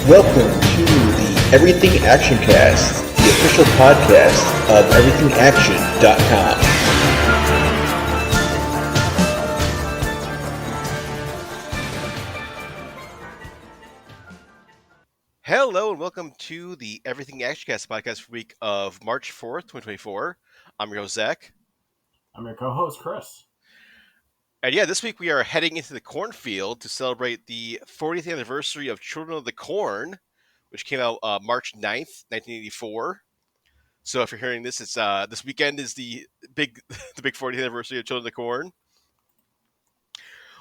Welcome to the Everything Actioncast, the official podcast of everythingaction.com. Hello and welcome to the Everything Actioncast podcast for week of March 4th, 2024. I'm your host, Zach. I'm your co-host, Chris. And yeah, this week we are heading into the cornfield to celebrate the 40th anniversary of Children of the Corn, which came out March 9th, 1984. So if you're hearing this, it's this weekend is the big 40th anniversary of Children of the Corn.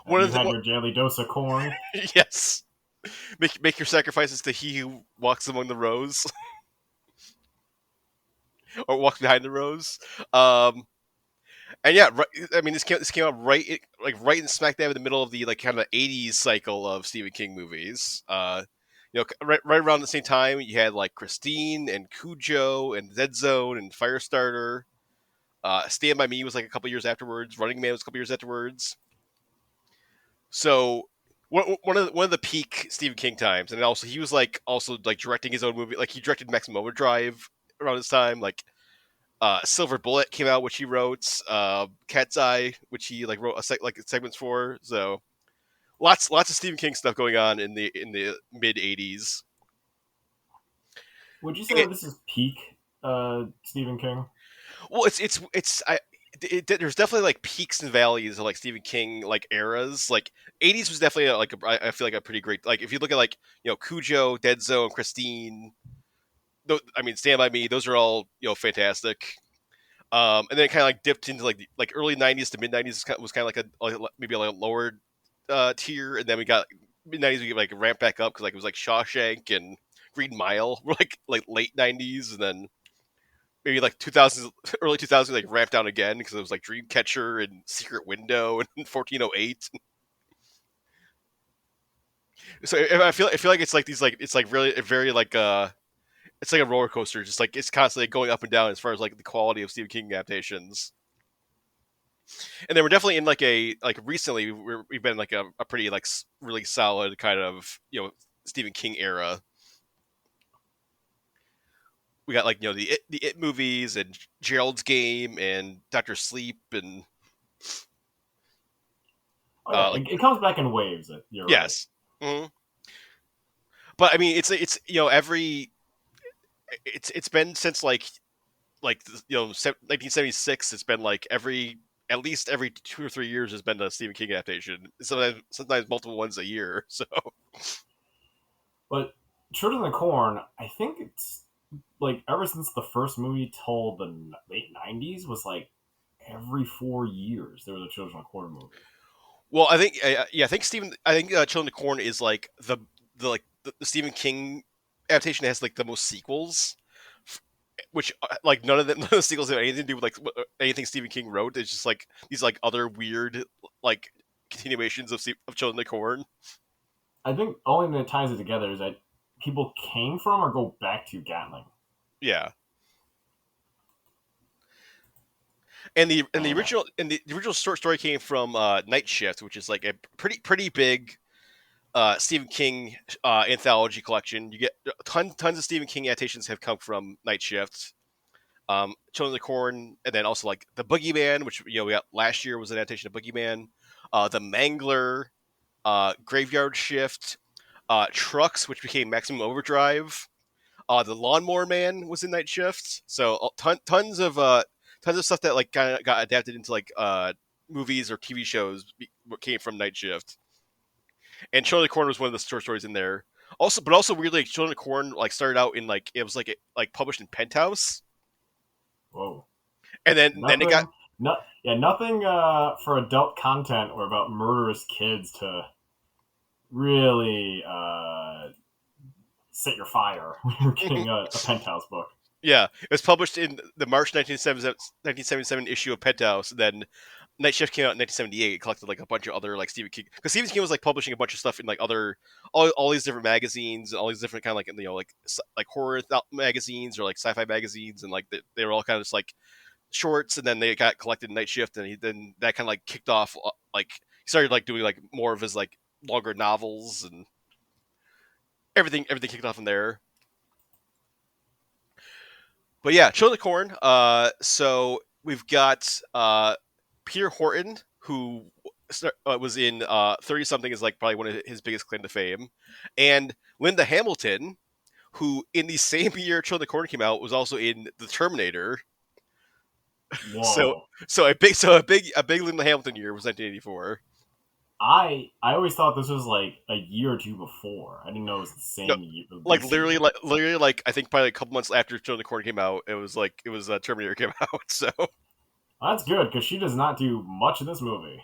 Have you had your daily dose of corn? Yes. Make your sacrifices to he who walks among the rows. Or walks behind the rows. And yeah, I mean, this came out right in smack dab in the middle of the kind of 80s cycle of Stephen King movies. Right around the same time, you had like Christine and Cujo and Dead Zone and Firestarter. Stand By Me was like a couple years afterwards. Running Man was a couple years afterwards. So one of the peak Stephen King times, and also he was also directing his own movie. Like he directed Maximum Overdrive around this time. Like Silver Bullet came out, which he wrote. Cat's Eye, which he wrote segments for. So lots of Stephen King stuff going on in the mid '80s. Would you say this is peak Stephen King? Well, there's definitely peaks and valleys of Stephen King eras. 80s was definitely I feel like a pretty great, if you look at Cujo, Dead Zone, Christine. Stand By Me. Those are all fantastic. And then it kind of dipped into early '90s to mid '90s was kind of maybe a lower tier, and then we got mid '90s we ramped back up because it was Shawshank and Green Mile were late '90s, and then maybe 2000s, early 2000s ramped down again because it was Dreamcatcher and Secret Window and 1408. So I feel like it's these it's really very it's like a roller coaster, just it's constantly going up and down as far as the quality of Stephen King adaptations. And then we're definitely in recently we've been a pretty really solid kind of Stephen King era. We got the It movies and Gerald's Game and Doctor Sleep and it comes back in waves. You're yes. Right. Mm-hmm. But I mean, it's it's been since 1976. It's been at least every 2 or 3 years has been a Stephen King adaptation. Sometimes multiple ones a year. So, but Children of the Corn, I think it's ever since the first movie told the late '90s was every 4 years there was a Children of the Corn movie. Well, I think I think Children of the Corn is the Stephen King adaptation has the most sequels, which none of the sequels have anything to do with anything Stephen King wrote. It's just these other weird continuations of Children of the Corn. I think the only thing that ties it together is that people came from or go back to Gatlin. Yeah. And the original short story came from Night Shift, which is a pretty big Stephen King anthology collection. You get tons of Stephen King adaptations have come from Night Shift, Children of the Corn, and then also the Boogeyman, which we got last year was an adaptation of Boogeyman, the Mangler, Graveyard Shift, Trucks, which became Maximum Overdrive, the Lawnmower Man was in Night Shift. So tons of stuff that kind of got adapted into movies or TV shows came from Night Shift. And Children of the Corn was one of the short stories in there. Also weirdly, Children of the Corn started out in it was published in Penthouse. Whoa! And then it got nothing for adult content or about murderous kids to really set your fire when you're getting a Penthouse book. Yeah, it was published in the March 1977 issue of Penthouse. Then Night Shift came out in 1978. It collected a bunch of other Stephen King, because Stephen King was publishing a bunch of stuff in other all these different magazines, all these different kind of horror magazines or sci-fi magazines, and they were all kind of just shorts, and then they got collected in Night Shift, and then that kind of kicked off he started doing more of his longer novels. And everything kicked off from there. But yeah, Children of the Corn. So we've got Peter Horton, who was in 30 something, is like probably one of his biggest claim to fame, and Linda Hamilton, who in the same year Children of the Corn came out was also in The Terminator. So Whoa. a big Linda Hamilton year was 1984. I always thought this was like a year or two before. I didn't know it was the No, same year. like This literally, year. like I think probably a couple months after Children of the Corn came out, it was Terminator came out. So That's good because she does not do much in this movie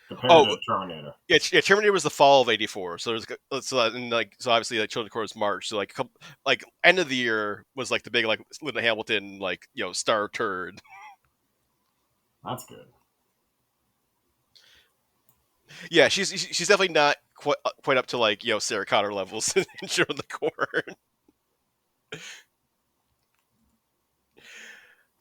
compared oh to Terminator. yeah, Terminator was the fall of '84. So there's so obviously like Children of the Corn was March. So like like end of the year was like the big like Linda Hamilton like star turd. That's good. Yeah, she's definitely not quite up to like Sarah Connor levels in Children of the Corn.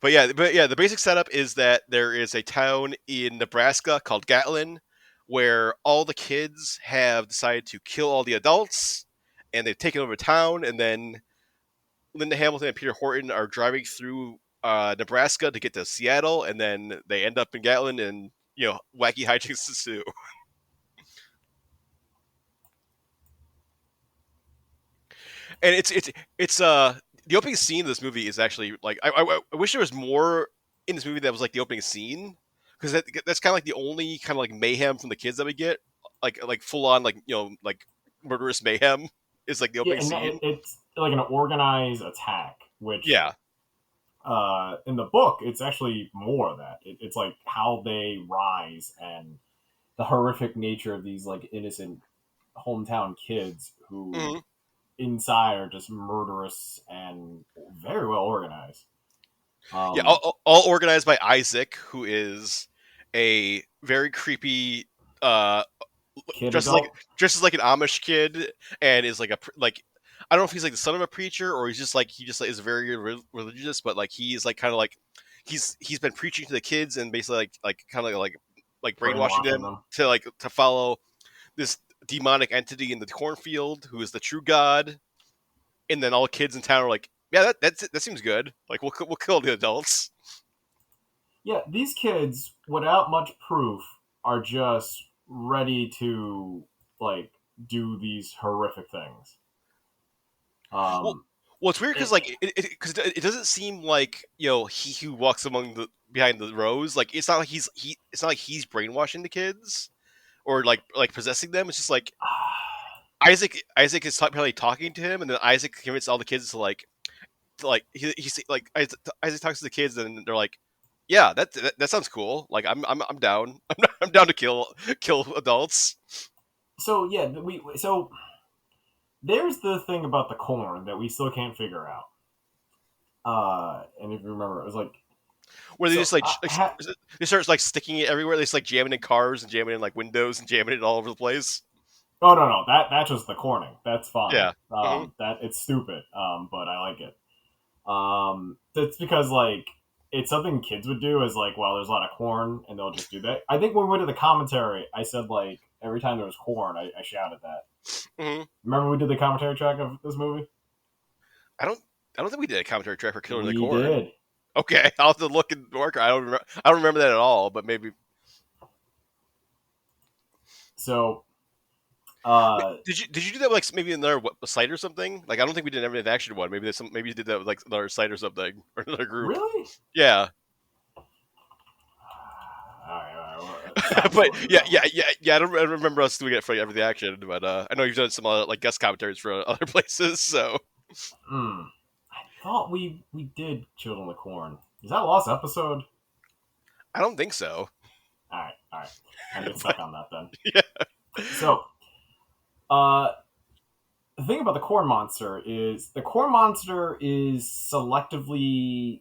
But yeah, the basic setup is that there is a town in Nebraska called Gatlin, where all the kids have decided to kill all the adults, and they've taken over town. And then Linda Hamilton and Peter Horton are driving through Nebraska to get to Seattle, and then they end up in Gatlin, and wacky hijinks ensue. And it's the opening scene of this movie is actually like I wish there was more in this movie that was like the opening scene, because that's kind of like the only kind of like mayhem from the kids that we get, like full on like like murderous mayhem is like the Yeah, opening and scene. it's like an organized attack, which Yeah, in the book it's actually more of that. It's like how they rise and the horrific nature of these like innocent hometown kids who hmm inside are just murderous and very well organized. yeah, Um, all organized by Isaac, who is a very creepy uh Kid dresses like adult. dresses like an Amish kid, and is like like I don't know if he's like the son of a preacher, or he just like is very religious, but like he's like kind of like he's been preaching to the kids and basically like kind of like brainwashing Brainwashing them them. to follow this demonic entity in the cornfield who is the true god. And then all kids in town are like, yeah, that seems good. Like we'll kill the adults. Yeah, these kids, without much proof, are just ready to like do these horrific things. Well, Um, well, it's weird because it, like it doesn't seem like he who walks among the behind the rows, like it's not like it's not like he's brainwashing the kids or like possessing them. It's just like Isaac is probably talking to him, and then Isaac convinces all the kids to he's like Isaac talks to the kids, and they're like, yeah, that sounds cool. Like I'm down. I'm down to kill adults. so yeah, so there's the thing about the corn that we still can't figure out. And if you remember, it was like Where they so just they start like sticking it everywhere. They just like jamming in cars and jamming in like windows and jamming it all over the place. oh no, that's just the corning. That's fine. Yeah. hmm That it's stupid. But I like it. That's because like it's something kids would do. Is like, well, there's a lot of corn, and they'll just do that. I think when we went to the commentary, I said like every time there was corn, I shouted that. hmm Remember we did the commentary track of this movie? I don't I don't think we did a commentary track for Killer in the We Corn. did. Okay, I'll have to look in work. I don't remember that at all. But maybe So, uh, did you do that like maybe in another site or something? Like I don't think we did an Everything Action one. Maybe you did that with like another site or something or another group. really? Yeah. All right. Time But story yeah, now. yeah. I don't remember us doing it for Everything Action, but I know you've done some like guest commentaries for other places. So Hmm. I thought we did Children of the Corn. Is that a lost episode? I don't think so. All right. I get But stuck on that then. yeah, So, uh, the thing about the corn monster is the corn monster is selectively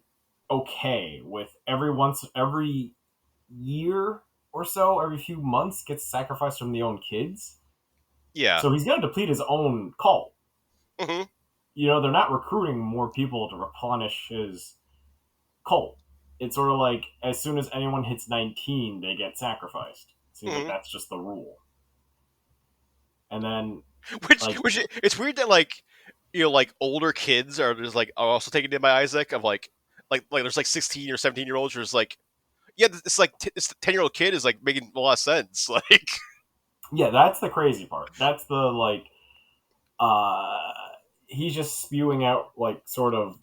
okay with every year or so, every few months gets sacrificed from the own kids. yeah. So he's going to deplete his own cult. hmm They're not recruiting more people to replenish his cult. It's sort of like as soon as anyone hits 19, they get sacrificed. Seems like hmm that's just the rule. And then Like, which it's weird that like like older kids are just like are also taken in by Isaac of like there's like 16 or 17-year olds who's like yeah it's like this 10-year-old kid is like making a lot of sense like yeah, that's the crazy part. That's the like, uh, he's just spewing out like sort of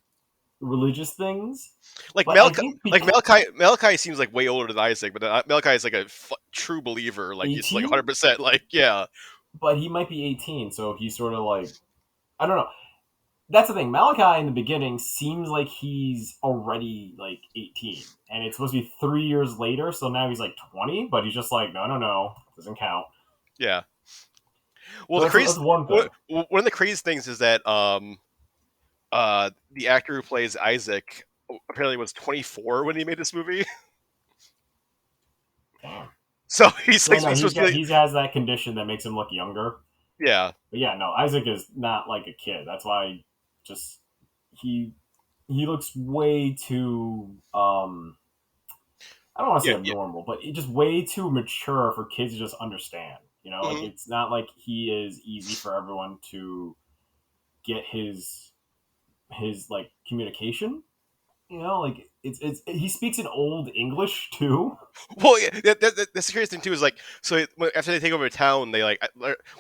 religious things. like But I think because Malachi seems like way older than Isaac, but Malachi is like a true believer. Like he's like 18, 100%. Like yeah, but he might be 18, so he's sort of like, I don't know. That's the thing. Malachi in the beginning seems like he's already like 18, and it's supposed to be 3 years later. So now he's like 20, but he's just like, no, no, no, doesn't count. yeah. Well, So that's one thing. one of the craziest things is that the actor who plays Isaac apparently was 24 when he made this movie. Damn. So he's Yeah, like no, he's supposed to be like, he has that condition that makes him look younger. yeah. But yeah, no, Isaac is not like a kid. That's why just he he looks way too I don't want to say Yeah, yeah. abnormal, but just way too mature for kids to just understand. You know, like Mhm. it's not like he is easy for everyone to get his like communication. You know, like it's he speaks in old English too. Well, yeah, that's the curious thing too. Is like, so after they take over a town, they like,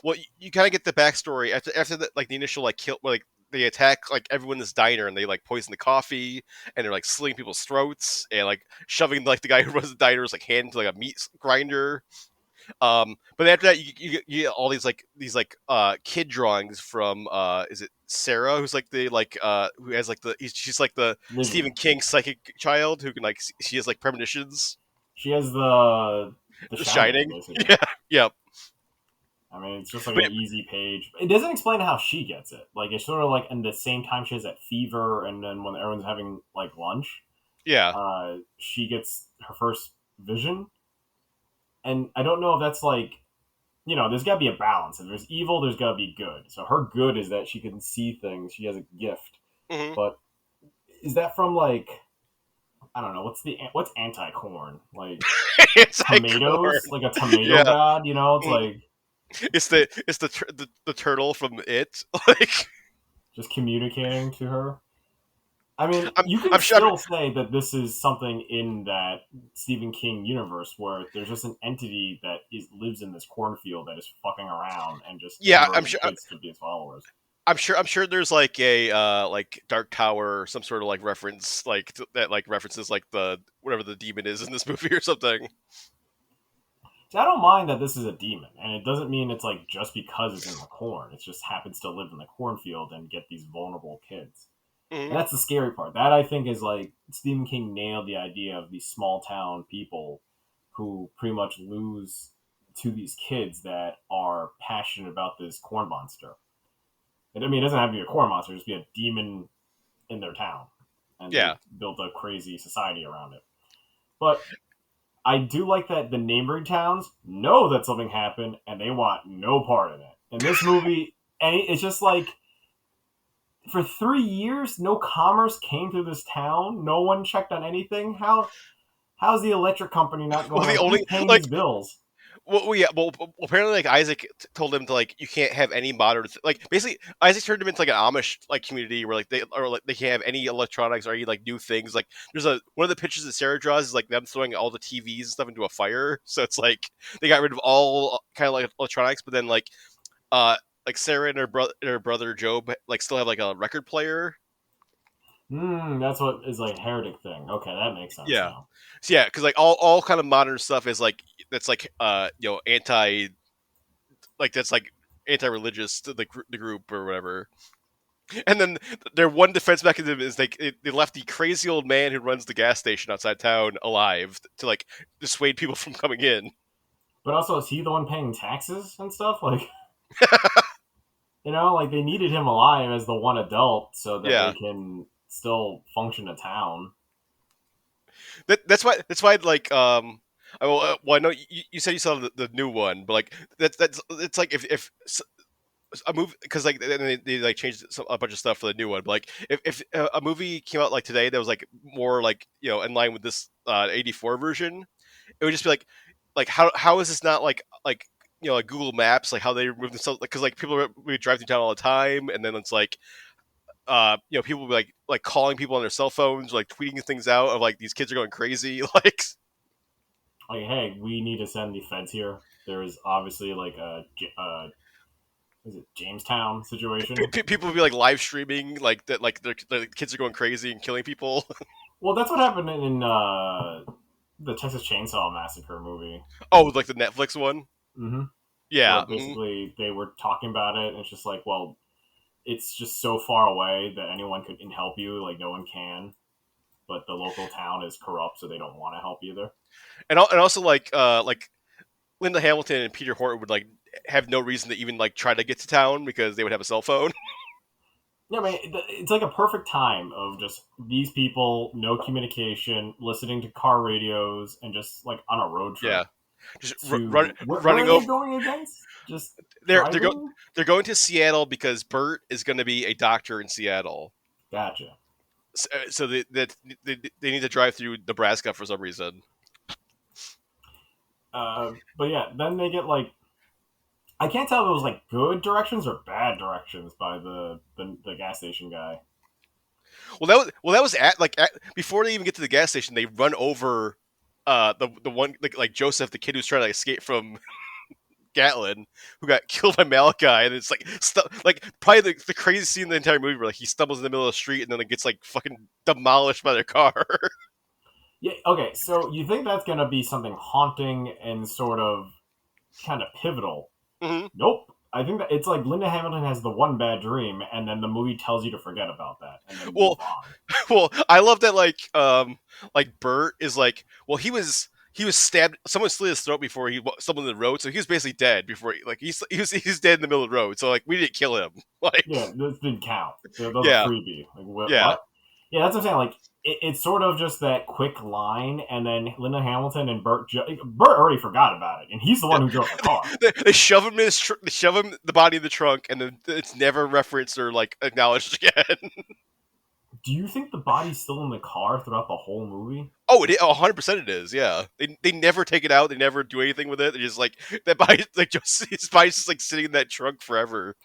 well, you kind of get the backstory after the, like the initial like kill, like they attack like everyone in this diner and they like poison the coffee and they're like slitting people's throats and like shoving like the guy who runs the diner's like hand into like a meat grinder. But after that, you get all these kid drawings from is it Sarah who's like the like who has like she's like the Livy. Stephen King psychic child who can like she has like premonitions. She has the The Shining, Shining. basically. Yeah, yeah, I mean, it's just like but an easy page. It doesn't explain how she gets it. Like it's sort of like in the same time she has that fever, and then when everyone's having like lunch, yeah. she gets her first vision. And I don't know if that's like, there's got to be a balance. If there's evil, there's got to be good. So her good is that she can see things. She has a gift. Hmm. But is that from like, I don't know, what's anti corn? Like It's like corn. tomatoes? Like a tomato Yeah, god? It's mm. like it's the turtle from it. Like just communicating to her. I mean, I'm you can I'm sure. still say that this is something in that Stephen King universe where there's just an entity that lives in this cornfield that is fucking around and just Yeah, I'm converting sure. kids to be his followers. I'm sure there's like a like Dark Tower or some sort of like reference like that like references like the whatever the demon is in this movie or something. See, I don't mind that this is a demon, and it doesn't mean it's like just because it's in the corn. It just happens to live in the cornfield and get these vulnerable kids. And Hmm. that's the scary part. That I think is like Stephen King nailed the idea of these small town people who pretty much lose to these kids that are passionate about this corn monster. I mean, it doesn't have to be a corn monster; just be a demon in their town, and they Yeah, built a crazy society around it. But I do like that the neighboring towns know that something happened and they want no part in it. In this movie, it's just like for 3 years, no commerce came through this town. No one checked on anything. How's the electric company not well going the like who's only paying like these bills? yeah apparently like Isaac told him to like you can't have any modern like basically Isaac turned him into like an Amish like community where like they can't have any electronics or any like new things like there's a one of the pictures that Sarah draws is like them throwing all the TVs and stuff into a fire so it's like they got rid of all kind of like electronics but then uh like Sarah and her brother Job like still have like a record player. That's what is like a heretic thing. Okay, that makes sense Yeah. now. So yeah, because like all kind of modern stuff is like that's like anti like that's like anti-religious to the group or whatever. And then their one defense mechanism is they left the crazy old man who runs the gas station outside town alive to like dissuade people from coming in. But also, is he the one paying taxes and stuff? Like, like they needed him alive as the one adult so that they Yeah, can still function a town. that's why like well I know you said you saw the new one, but like that's it's like if a movie because like they like changed a bunch of stuff for the new one. But like if a movie came out like today that was like more like in line with this '84 version, it would just be like how is this not like like Google Maps, like how they remove themselves, because like people we drive through town all the time, and then it's like people will be like calling people on their cell phones, like tweeting things out of like these kids are going crazy, like hey, we need to send the feds here. There's obviously like a is it Jamestown situation? people will be like live streaming like that, like the kids are going crazy and killing people. Well, that's what happened in the Texas Chainsaw Massacre movie. Oh, like the Netflix one. Mm-hmm. Yeah. Where basically they were talking about it, and it's just like, well, it's just so far away that anyone can help you. Like no one can, but the local town is corrupt, so they don't want to help either. And also like Linda Hamilton and Peter Horton would like have no reason to even like try to get to town because they would have a cell phone. Yeah, I mean, it's like a perfect time of just these people, no communication, listening to car radios, and just like on a road trip. Yeah, just where running are over. they going against? Just they're going to Seattle because Burt is going to be a doctor in Seattle. Gotcha. So they need to drive through Nebraska for some reason. But yeah, then they get like, I can't tell if it was like good directions or bad directions by the gas station guy. Well, that was before they even get to the gas station, they run over the one like Joseph, the kid who's trying to escape from Gatlin, who got killed by Malachi, and it's like probably the craziest scene in the entire movie where like he stumbles in the middle of the street and then it gets like fucking demolished by their car. Yeah. Okay. So you think that's gonna be something haunting and sort of kind of pivotal? Mm-hmm. Nope. I think that it's like Linda Hamilton has the one bad dream, and then the movie tells you to forget about that. And then move on. Well, I love that like Burt is like, well, he was stabbed. Someone slit his throat before he stumbled in the road, so he was basically dead before he's dead in the middle of the road. So like we didn't kill him. Like yeah, this didn't count. Those yeah, are freebie. Like what? Yeah. What? Yeah, that's what I'm saying. Like it's sort of just that quick line, and then Linda Hamilton and Burt already forgot about it, and he's the one who drove the car. they shove him in the body in the trunk, and then it's never referenced or like acknowledged again. Do you think the body's still in the car throughout the whole movie? Oh, 100% it is. Yeah, they never take it out. They never do anything with it. They just like that body, like just his body's just like sitting in that trunk forever.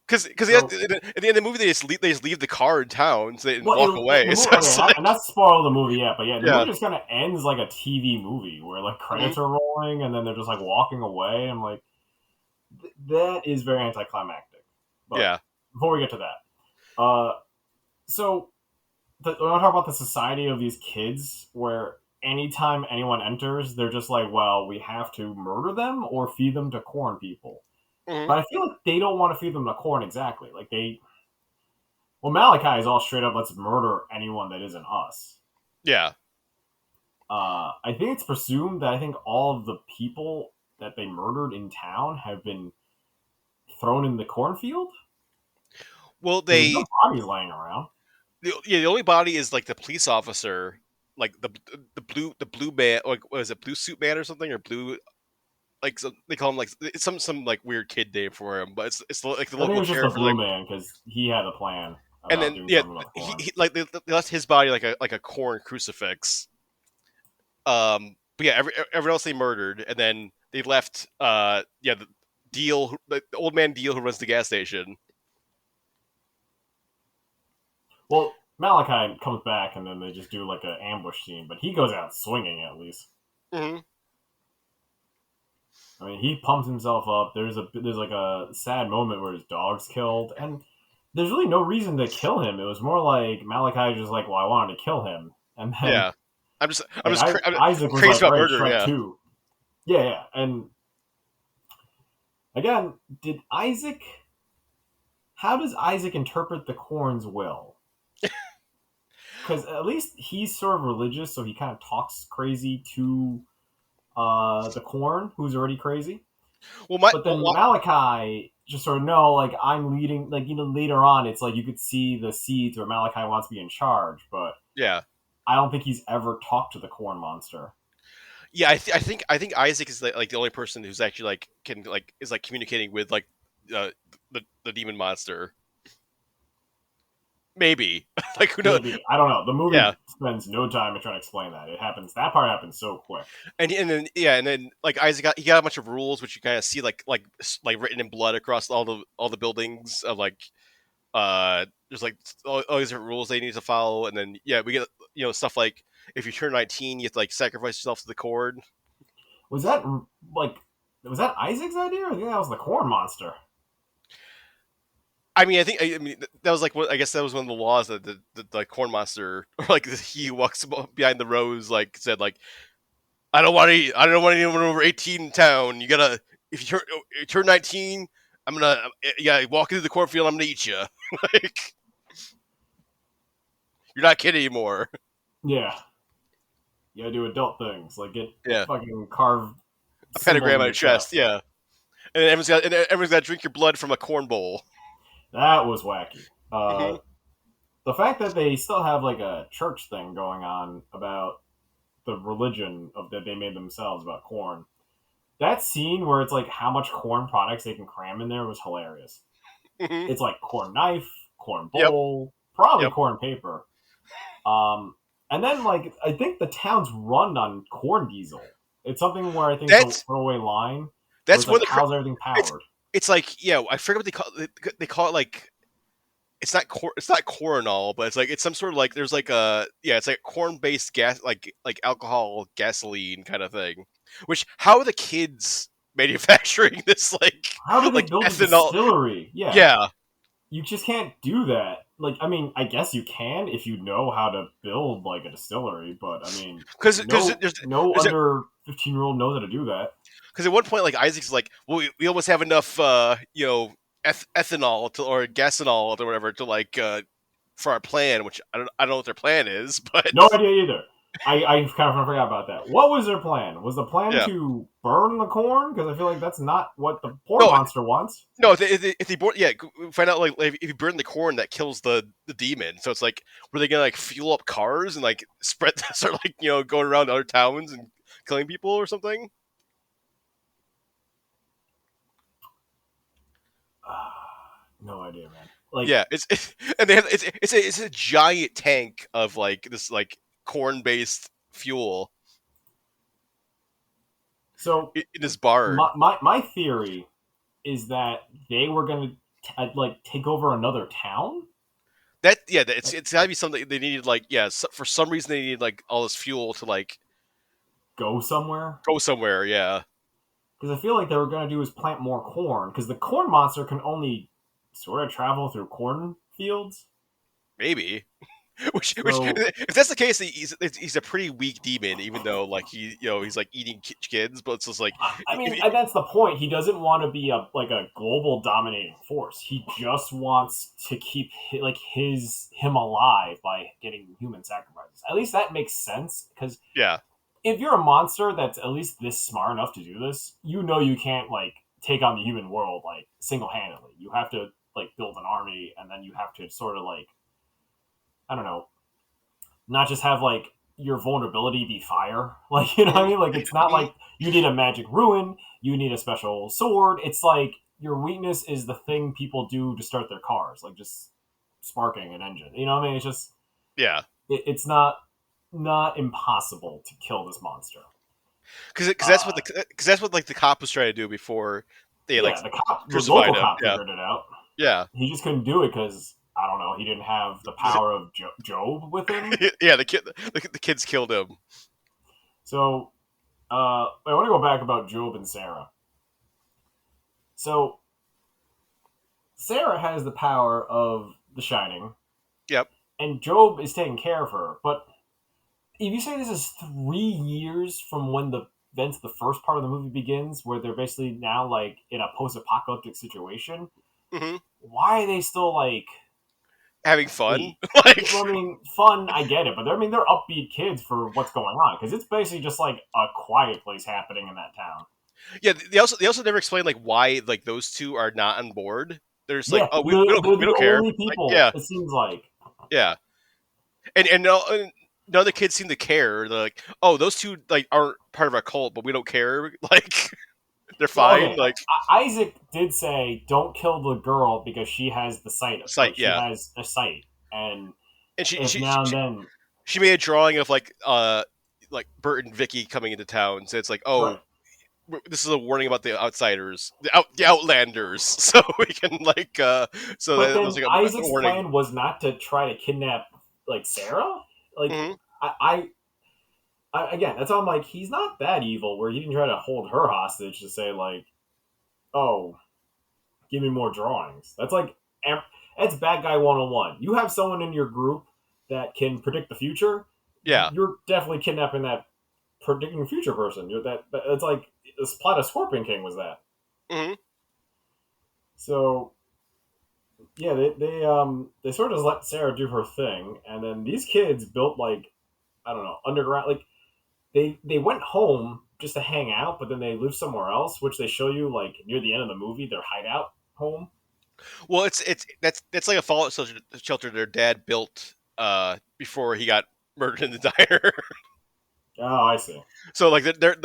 Because at the end of the movie they just leave the car in town so they walk away. Not spoil the movie yet, but the movie just kind of ends like a TV movie where like credits are rolling and then they're just like walking away. I'm like, that is very anticlimactic. But before we get to that, so when I talk about the society of these kids, where anytime anyone enters, they're just like, well, we have to murder them or feed them to corn people. Mm-hmm. But I feel like they don't want to feed them the corn exactly. Like Malachi is all straight up, let's murder anyone that isn't us. Yeah. I think it's presumed that I think all of the people that they murdered in town have been thrown in the cornfield. Well, there's no bodies laying around. The only body is like the police officer, like the blue man, like what is it, blue suit man or something, or blue. Like they call him like it's some like weird kid name for him, but it's like the local sheriff. Just the blue man because he had a plan. And then he like they left his body like a corn crucifix. But yeah, everyone else they murdered, and then they left. The old man Deal who runs the gas station. Well, Malachi comes back, and then they just do like an ambush scene, but he goes out swinging at least. Mm-hmm. I mean, he pumps himself up. There's like a sad moment where his dog's killed, and there's really no reason to kill him. It was more like Malachi just like, well, I wanted to kill him, and then I'm just Isaac was crazy like, about murder. Yeah. Too. Yeah, and again, how does Isaac interpret the corn's will? Because at least he's sort of religious, so he kind of talks crazy to the corn, who's already crazy. But then Malachi just sort of like I'm leading, like later on, it's like you could see the seeds where Malachi wants to be in charge, but I don't think he's ever talked to the corn monster. Yeah, I think Isaac is like the only person who's actually like can like is like communicating with like the demon monster. Maybe. Like, who knows? Maybe. I don't know. The movie Yeah. spends no time in trying to explain that. That part happens so quick. And then like Isaac got a bunch of rules which you kind of see like written in blood across all the buildings of like there's like all these different rules they need to follow, and then we get stuff like if you turn 19 you have to like sacrifice yourself to the cord. Was that like was that Isaac's idea? I think that was the corn monster. I mean, that was like I guess that was one of the laws that the corn monster, or like he who walks behind the rows, like said like I don't want anyone over 18 in town. You gotta if you turn 19, I'm gonna walk into the cornfield. I'm gonna eat you. Like you're not kidding anymore. Yeah. You gotta do adult things like get Yeah, fucking carved a pentagram on your your chest. Yeah, and everyone's got to drink your blood from a corn bowl. That was wacky. Mhm. The fact that they still have like a church thing going on about the religion of that they made themselves about corn. That scene where it's like how much corn products they can cram in there was hilarious. Mhm. It's like corn knife, corn Yep. bowl, probably Yep. corn paper. And then like I think the town's run on corn diesel. It's something where I think it's a throwaway line. That's where it's like, how's everything powered? It's like I forget what they call it. They call it like it's not cornol, but it's like it's some sort of like there's like it's like corn based gas like alcohol gasoline kind of thing. Which how are the kids manufacturing this like how do they like build ethanol? a distillery? Yeah. You just can't do that. Like, I mean, I guess you can if you know how to build like a distillery, but I mean, Because no under 15-year-old knows how to do that. Because at one point, like Isaac's like, well, we almost have enough, ethanol or gasoline or whatever to like for our plan, which I don't know what their plan is, but no idea either. I kind of forgot about that. What was their plan? Was the plan to burn the corn? Because I feel like that's not what the corn monster wants. No, if they find out like if you burn the corn, that kills the demon. So it's like, were they gonna like fuel up cars and like start like going around other towns and killing people or something? No idea, man. Like, it's a giant tank of like this like corn based fuel. So in this bar, my theory is that they were going to like take over another town. It's got to be something they needed. Like, for some reason they needed like all this fuel to like go somewhere. Yeah. Because I feel like they were going to do is plant more corn. Because the corn monster can only sort of travel through corn fields. Maybe. Which, if that's the case, he's a pretty weak demon, even though like he's like eating kids. But it's just like, I mean, that's the point. He doesn't want to be a global dominating force. He just wants to keep him alive by getting human sacrifices. At least that makes sense. Because if you're a monster that's at least this smart enough to do this, you can't like take on the human world like single handedly. You have to like build an army, and then you have to sort of like, I don't know, not just have like your vulnerability be fire. Like, you know what I mean? Like, it's not like you need a magic ruin, you need a special sword. It's like your weakness is the thing people do to start their cars, like just sparking an engine. You know what I mean? It's just it's not impossible to kill this monster. Because that's what like the cop was trying to do before they like the cop, the crucified local him. cop figured it out. Yeah, he just couldn't do it because I don't know. He didn't have the power of Job with him. The kids killed him. So, I want to go back about Job and Sarah. So, Sarah has the power of The Shining. Yep. And Job is taking care of her. But if you say this is 3 years from when the events of the first part of the movie begins, where they're basically now like in a post-apocalyptic situation, why are they still like having fun? I mean, fun, I get it, but they're upbeat kids for what's going on, because it's basically just like a quiet place happening in that town. Yeah, they also never explain like why like those two are not on board. There's like, we don't care. People, like, it seems like. Yeah, and none of the kids seem to care. They're like, oh, those two like aren't part of our cult, but we don't care. Like, they're fine. Okay. Like, Isaac did say, "Don't kill the girl because she has the sight. She has a sight." and And if now and then, she made a drawing of like Burt and Vicky coming into town. So it's like, right. oh, this is a warning about the outsiders, the outlanders. So we can so But that then was like a Isaac's warning. plan was not to try to kidnap like Sarah. Like Mm-hmm. again, that's how I'm like, he's not that evil. Where he didn't try to hold her hostage to say like, oh, give me more drawings. That's like that's bad guy 101. You have someone in your group that can predict the future. Yeah. You're definitely kidnapping that predicting the future person. It's like this plot of Scorpion King was that. Mm-hmm. So yeah, they sort of just let Sarah do her thing, and then these kids built like, I don't know, underground, like they went home just to hang out, but then they lived somewhere else, which they show you like near the end of the movie, their hideout home. Well, that's like a fallout shelter their dad built before he got murdered in the diner. Oh, I see. So like they're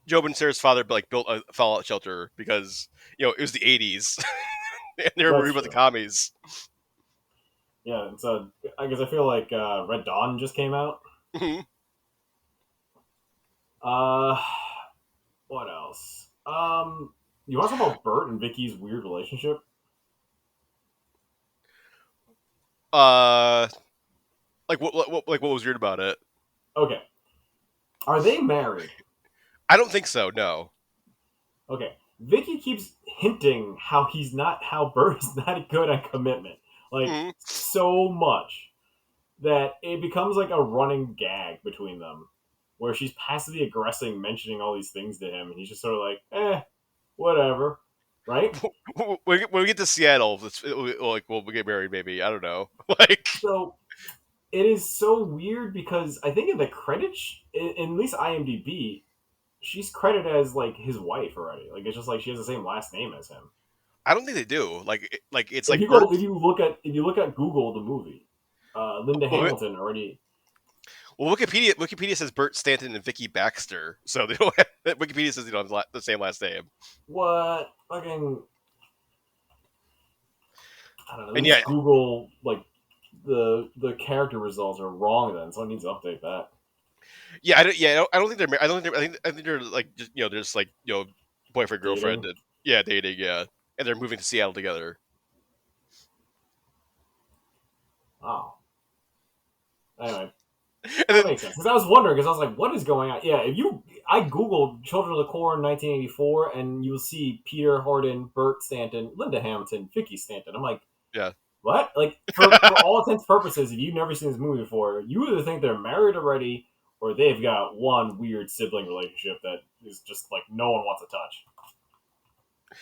Job and Sarah's father like built a fallout shelter because it was the '80s and they were That's worried about the true. commies. Yeah, and so I guess I feel like Red Dawn just came out. Mhm. Uh, what else? You want to talk about Burt and Vicky's weird relationship? What was weird about it? Okay, are they married? I don't think so. No. Okay, Vicky keeps hinting how Burt is not good at commitment, like Mhm. so much that it becomes like a running gag between them, where she's passively aggressive, mentioning all these things to him, and he's just sort of like, whatever, right? When we get to Seattle, we'll get married. Maybe I don't know. Like, So it is so weird because I think in the credits, in at least IMDb, she's credited as like his wife already. Like it's just like she has the same last name as him. I don't think they do. Like it's If like you Bert. go, if you look at Google the movie, Linda Well, Hamilton already. well, Wikipedia says Burt Stanton and Vicky Baxter. So they don't have, Wikipedia says they don't have the same last name. What fucking? I don't know. At And least yeah, Google like the character results are wrong. Then someone needs to update that. yeah, I don't think they're. I don't think they're. I think they're like just they're just like boyfriend girlfriend. Dating. And, yeah, dating. Yeah, and they're moving to Seattle together. Oh. Anyway, And that then makes sense. Because I was wondering, because I was like, what is going on? Yeah, I Googled Children of the Corn 1984, and you'll see Peter Horton, Burt Stanton, Linda Hamilton, Vicky Stanton. I'm like, yeah, what? Like, for all intents and purposes, if you've never seen this movie before, you either think they're married already, or they've got one weird sibling relationship that is just like no one wants to touch.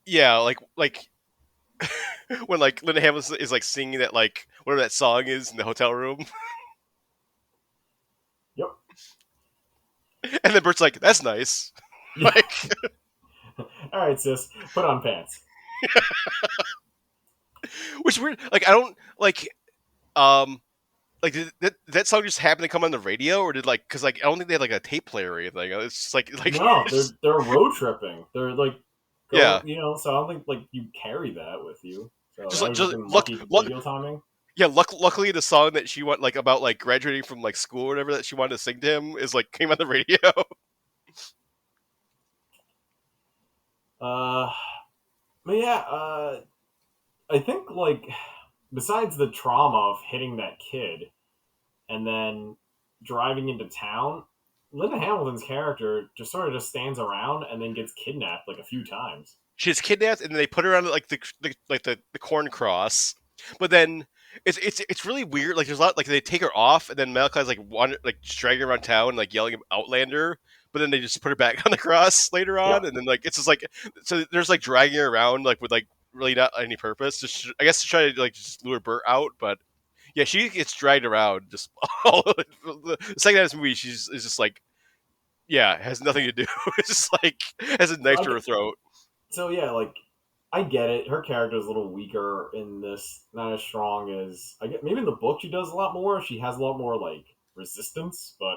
yeah, like when like Linda Hamilton is like singing that like whatever that song is in the hotel room, Yep. and then Bert's like, "That's nice." Yeah. Like, All right, sis, put on pants. which weird. Like, I don't um like did that song just happen to come on the radio, or did because I don't think they had like a tape player or anything. It's just like No, they're road tripping. They're like yeah, going, so I don't think like you carry that with you. So just that like was just just in lucky luck. radio timing. Yeah, luckily the song that she went like about like graduating from like school or whatever that she wanted to sing to him is like came on the radio. Uh, but yeah, I think like besides the trauma of hitting that kid and then driving into town, Linda Hamilton's character just sort of just stands around and then gets kidnapped like a few times. She's kidnapped and then they put her on like the corn cross, but then it's really weird. Like there's a lot like they take her off and then Malachi's like just dragging her around town like yelling Outlander, but then they just put her back on the cross later on, Yep. and then like it's just like so there's like dragging her around like with like really not any purpose. Just I guess to try to like just lure Burt out, but yeah, she gets dragged around just all the second half of this movie. Is just like has nothing to do. It's just like has a knife to her throat. So yeah, like I get it. Her character is a little weaker in this, not as strong as I get. Maybe in the book she does a lot more. She has a lot more like resistance, but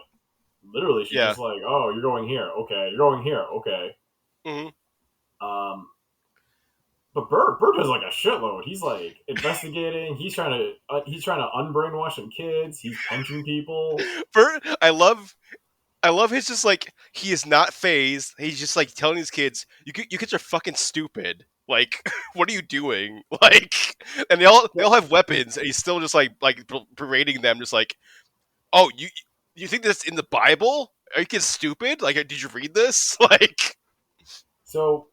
literally she's Yeah. just like, "Oh, you're going here, okay. You're going here, okay." Mm-hmm. Um, But Burt does like a shitload. He's like investigating. He's trying to unbrainwash some kids. He's punching people. Bert, I love his just like he is not phased. He's just like telling his kids, you kids are fucking stupid. Like, what are you doing? Like, and they all have weapons, and he's still just like berating them, just like, oh, you think that's in the Bible? Are you kids stupid? Like, did you read this? Like, So,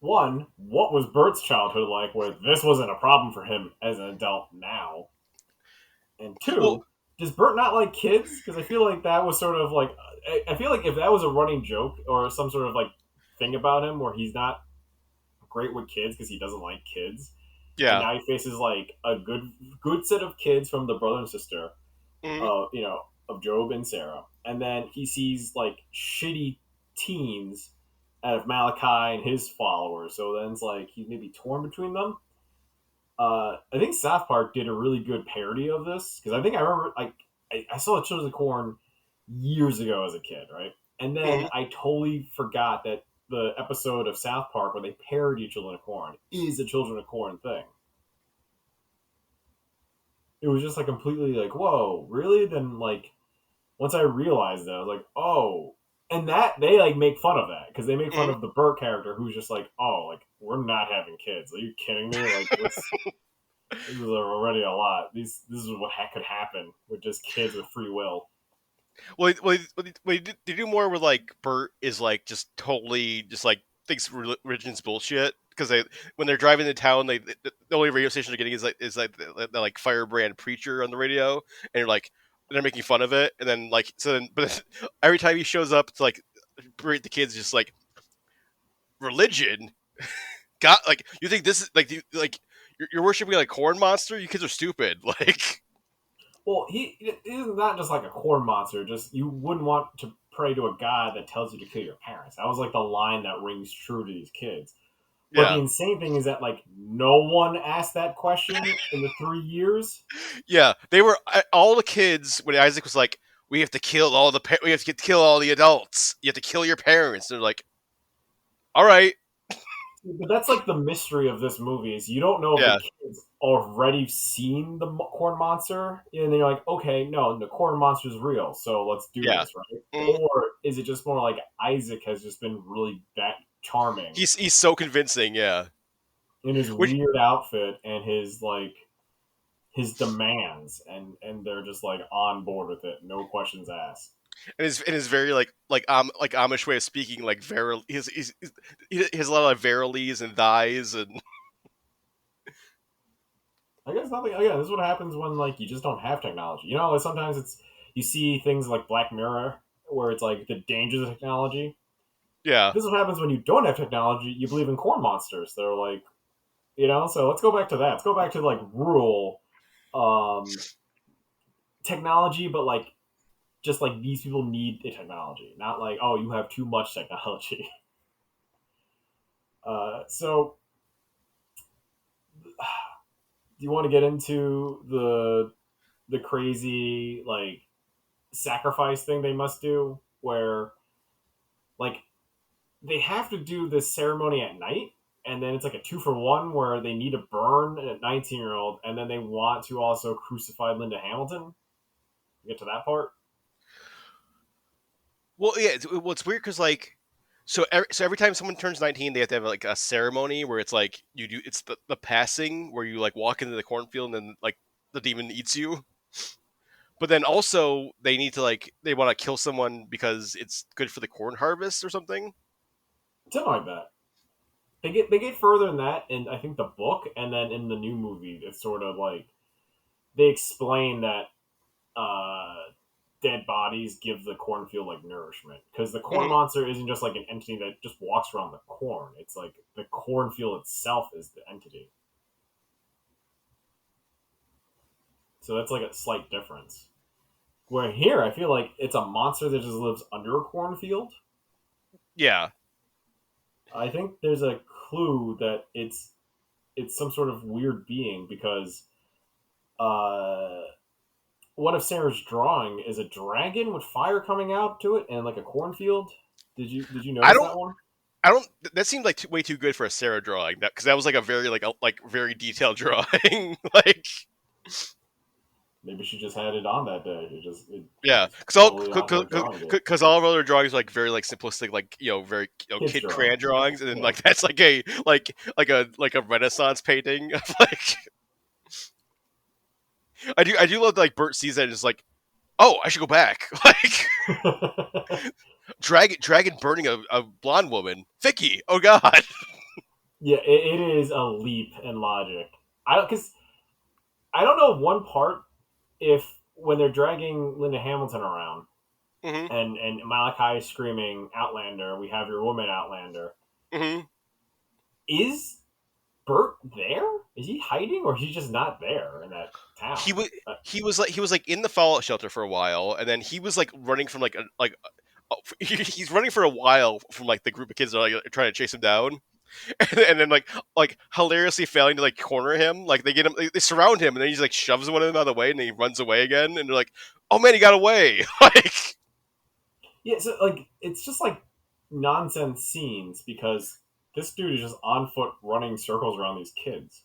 one, what was Bert's childhood like where this wasn't a problem for him as an adult now? And well, two, does Burt not like kids? Because I feel like that was sort of like I feel like if that was a running joke or some sort of like thing about him where he's not great with kids because he doesn't like kids, and yeah, now he faces like a good set of kids from the brother and sister, hmm of Job and Sarah, and then he sees like shitty teens out of Malachi and his followers. So then it's like he's maybe torn between them. I think South Park did a really good parody of this because I think I remember like I saw Children of the Corn years ago as a kid, right? And then hmm I totally forgot that the episode of South Park where they parody Children of Corn is a Children of Corn thing. It was just like completely like, whoa, really? Then like once I realized that, I was like, oh, and that they like make fun of that because they make fun hmm of the Burt character who's just like, oh, like we're not having kids. Are you kidding me? Like this is already a lot. This is what could happen with just kids with free will. they do more with like Bert is like just totally just like thinks religion's bullshit because they when they're driving to town the only radio station they're getting is like the like firebrand preacher on the radio and you're like they're making fun of it and then like so then but every time he shows up to like berate the kids just like religion got like you think this is like you're worshiping like corn monster you kids are stupid like Well, he isn't that just like a corn monster. Just you wouldn't want to pray to a god that tells you to kill your parents. That was like the line that rings true to these kids. But the yeah. insane thing is that like no one asked that question in the 3 years. Yeah, they were all the kids when Isaac was like, "We have to kill all the we have to kill all the adults. You have to kill your parents." They're like, "All right, But that's like the mystery of this movie is you don't know if the yeah, kids already seen the corn monster, and then you're like, okay, no, the corn monster is real, so let's do yeah." this, right? Mm. Or is it just more like Isaac has just been really that charming He's so convincing, yeah. in his Which weird outfit and his like his demands, and they're just like on board with it, no questions asked. and his very like Amish way of speaking, like verily, he has a lot of verilies and thys and I guess nothing. Again, this is what happens when like you just don't have technology. You know, like, sometimes it's you see things like Black Mirror where it's like the dangers of technology. yeah. This is what happens when you don't have technology. You believe in corn monsters. They're like, you know. So let's go back to that. Let's go back to like rural technology, but like just like these people need the technology, not like oh you have too much technology. So do you want to get into the crazy like sacrifice thing they must do where like they have to do this ceremony at night and then it's like a 2-for-1 where they need to burn a 19-year-old and then they want to also crucify Linda Hamilton. You get to that part. Well, yeah. It's weird because like. So every time someone turns 19, they have to have like a ceremony where it's like you do it's the passing where you like walk into the cornfield and then like the demon eats you. But then also they need to like they want to kill someone because it's good for the corn harvest or something. Something like that. They get further than that in I think the book, and then in the new movie it's sort of like they explain that uh dead bodies give the cornfield like nourishment because the corn Mhm. monster isn't just like an entity that just walks around the corn. It's like the cornfield itself is the entity. So that's like a slight difference. Where here, I feel like it's a monster that just lives under a cornfield. Yeah. I think there's a clue that it's some sort of weird being because uh, one of Sarah's drawing is a dragon with fire coming out to it and like a cornfield. Did you I notice don't that one? I don't. That seemed like way too good for a Sarah drawing. Because that was like a very very detailed drawing. Like Maybe she just had it on that day. yeah, It's totally on her drawing day. because all of our other drawings are like very like simplistic, like very Kids kid drawing. crayon drawings, and then Yeah. like that's like a a Renaissance painting of like. I do love that, like Burt sees that and is like, oh, I should go back. Like dragon burning a blonde woman, Vicky. Oh God. Yeah, it is a leap in logic. Because I don't know one part if when they're dragging Linda Hamilton around Mm-hmm. and Malachi is screaming Outlander, we have your woman Outlander. Mm-hmm. Is Burt there? Is he hiding or he's just not there in that town? He was like in the fallout shelter for a while, and then he was like running from he's running for a while from like the group of kids that are like trying to chase him down, and then like hilariously failing to like corner him. Like they get him, they surround him, and then he's like shoves one of them out of the way, and then he runs away again, and they're like, "Oh man, he got away!" Like Yeah, so like it's just like nonsense scenes because this dude is just on foot running circles around these kids.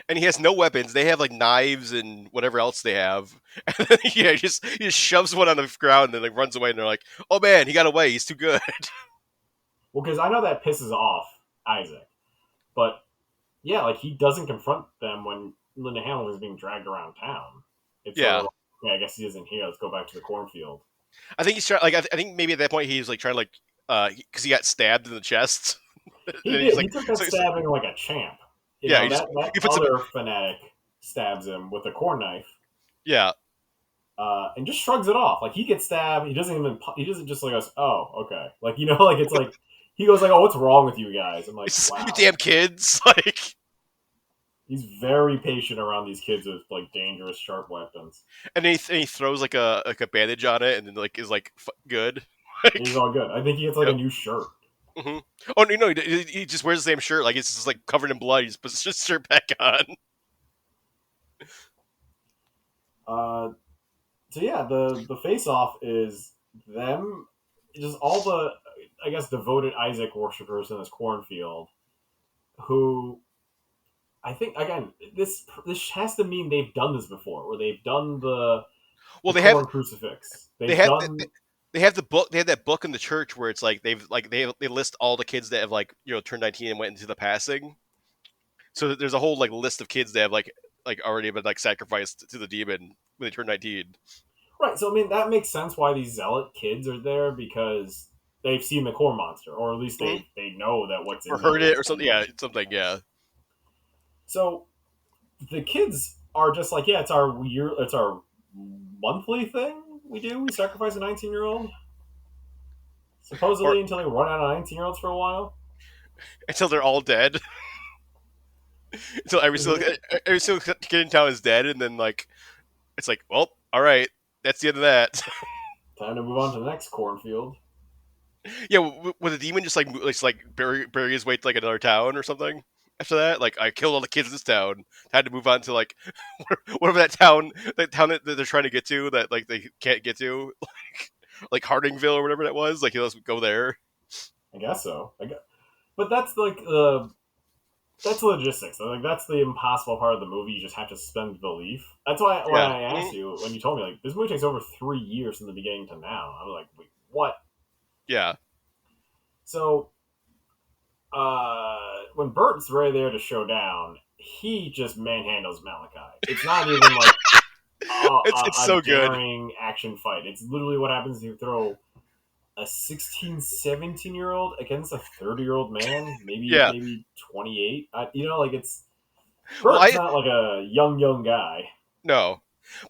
and he has no weapons. They have like knives and whatever else they have. And then, yeah, he just shoves one on the ground and then like runs away. And they're like, "Oh man, he got away. He's too good." Well, because I know that pisses off Isaac, but yeah, like he doesn't confront them when Linda Hamilton is being dragged around town. It's Yeah. sort of like, I guess he isn't here. Let's go back to the cornfield. I think he's trying. Like, I think maybe at that point he was like trying to because he got stabbed in the chest. He And did. he's He like, took that so- stabbing like a champ. You Yeah, know, he just- that he puts other fanatic stabs him with a corn knife. yeah, And just shrugs it off. Like he gets stabbed, he doesn't just like goes, oh, okay. Like like it's like he goes like, oh, what's wrong with you guys? I'm like, it's just, wow. you damn kids. Like, He's very patient around these kids with like dangerous, sharp weapons. and he throws like a bandage on it, and then like is like good. And he's all good. I think he gets like Yep. a new shirt. Mm-hmm. Oh no, he just wears the same shirt. Like it's just like covered in blood. He just puts his shirt back on. So yeah, the face off is them, just all the I guess devoted Isaac worshippers in this cornfield, who I think again this has to mean they've done this before, where they've done the They corn have crucifix. they have the book. They have that book in the church where it's like they list all the kids that have like turned 19 and went into the passing. So there's a whole like list of kids that have like already been like sacrificed to the demon when they turn 19. Right. So I mean that makes sense why these zealot kids are there, because they've seen the corn monster, or at least they know that what's in Or heard there it or something. Yeah, something. Yeah. So the kids are just like, yeah, it's our monthly thing we do. We sacrifice a 19-year-old. Supposedly until they run out of 19-year-olds for a while. Until they're all dead. Until every single kid in town is dead, and then like it's like, well, all right, that's the end of that. Time to move on to the next cornfield. Yeah, would the demon just bury his way to like another town or something? After that, like I killed all the kids in this town. Had to move on to like whatever that town that they're trying to get to that like they can't get to, like Hardingville or whatever that was. Like let's go there. I guess so. But that's like that's logistics. Like that's the impossible part of the movie. You just have to suspend belief. That's why when I asked you when you told me like this movie takes over 3 years from the beginning to now, I was like, wait, what? Yeah. So when Burt's right there to show down, he just manhandles Malachi. It's not even like it's so daring action fight. It's literally what happens if you throw a 16, 17-year-old against a 30-year-old man, maybe 28. Like it's Burt's not like a young guy. No.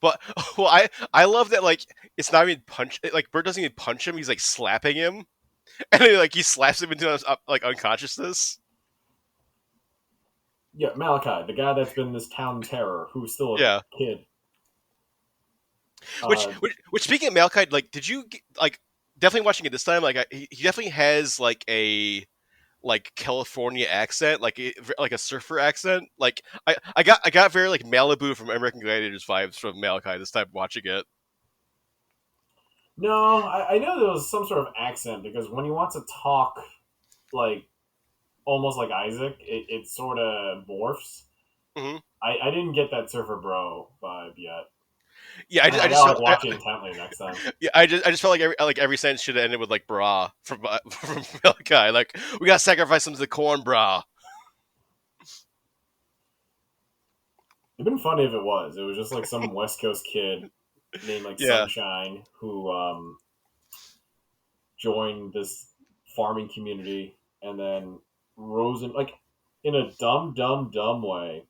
But I love that like it's not even punch, like Burt doesn't even punch him, he's like slapping him. And then, like he slaps him into like unconsciousness. Yeah, Malachi, the guy that's been this town terror, who's still a kid. Which speaking of Malachi, like, did you like definitely watching it this time? Like, he definitely has like a California accent, like a surfer accent. Like, I got very like Malibu from American Gladiators vibes from Malachi this time watching it. No, I know there was some sort of accent because when he wants to talk like almost like Isaac, it sort of morphs. Hmm. I didn't get that Surfer Bro vibe yet. Yeah, I I just gotta felt like watch it intently next time. yeah, I just felt like every sentence should have ended with like "brah" from from Malachi. Like we gotta sacrifice some to the corn, brah. It'd been funny if it was. It was just like some West Coast kid named like Yeah. Sunshine who joined this farming community and then rose in like in a dumb way.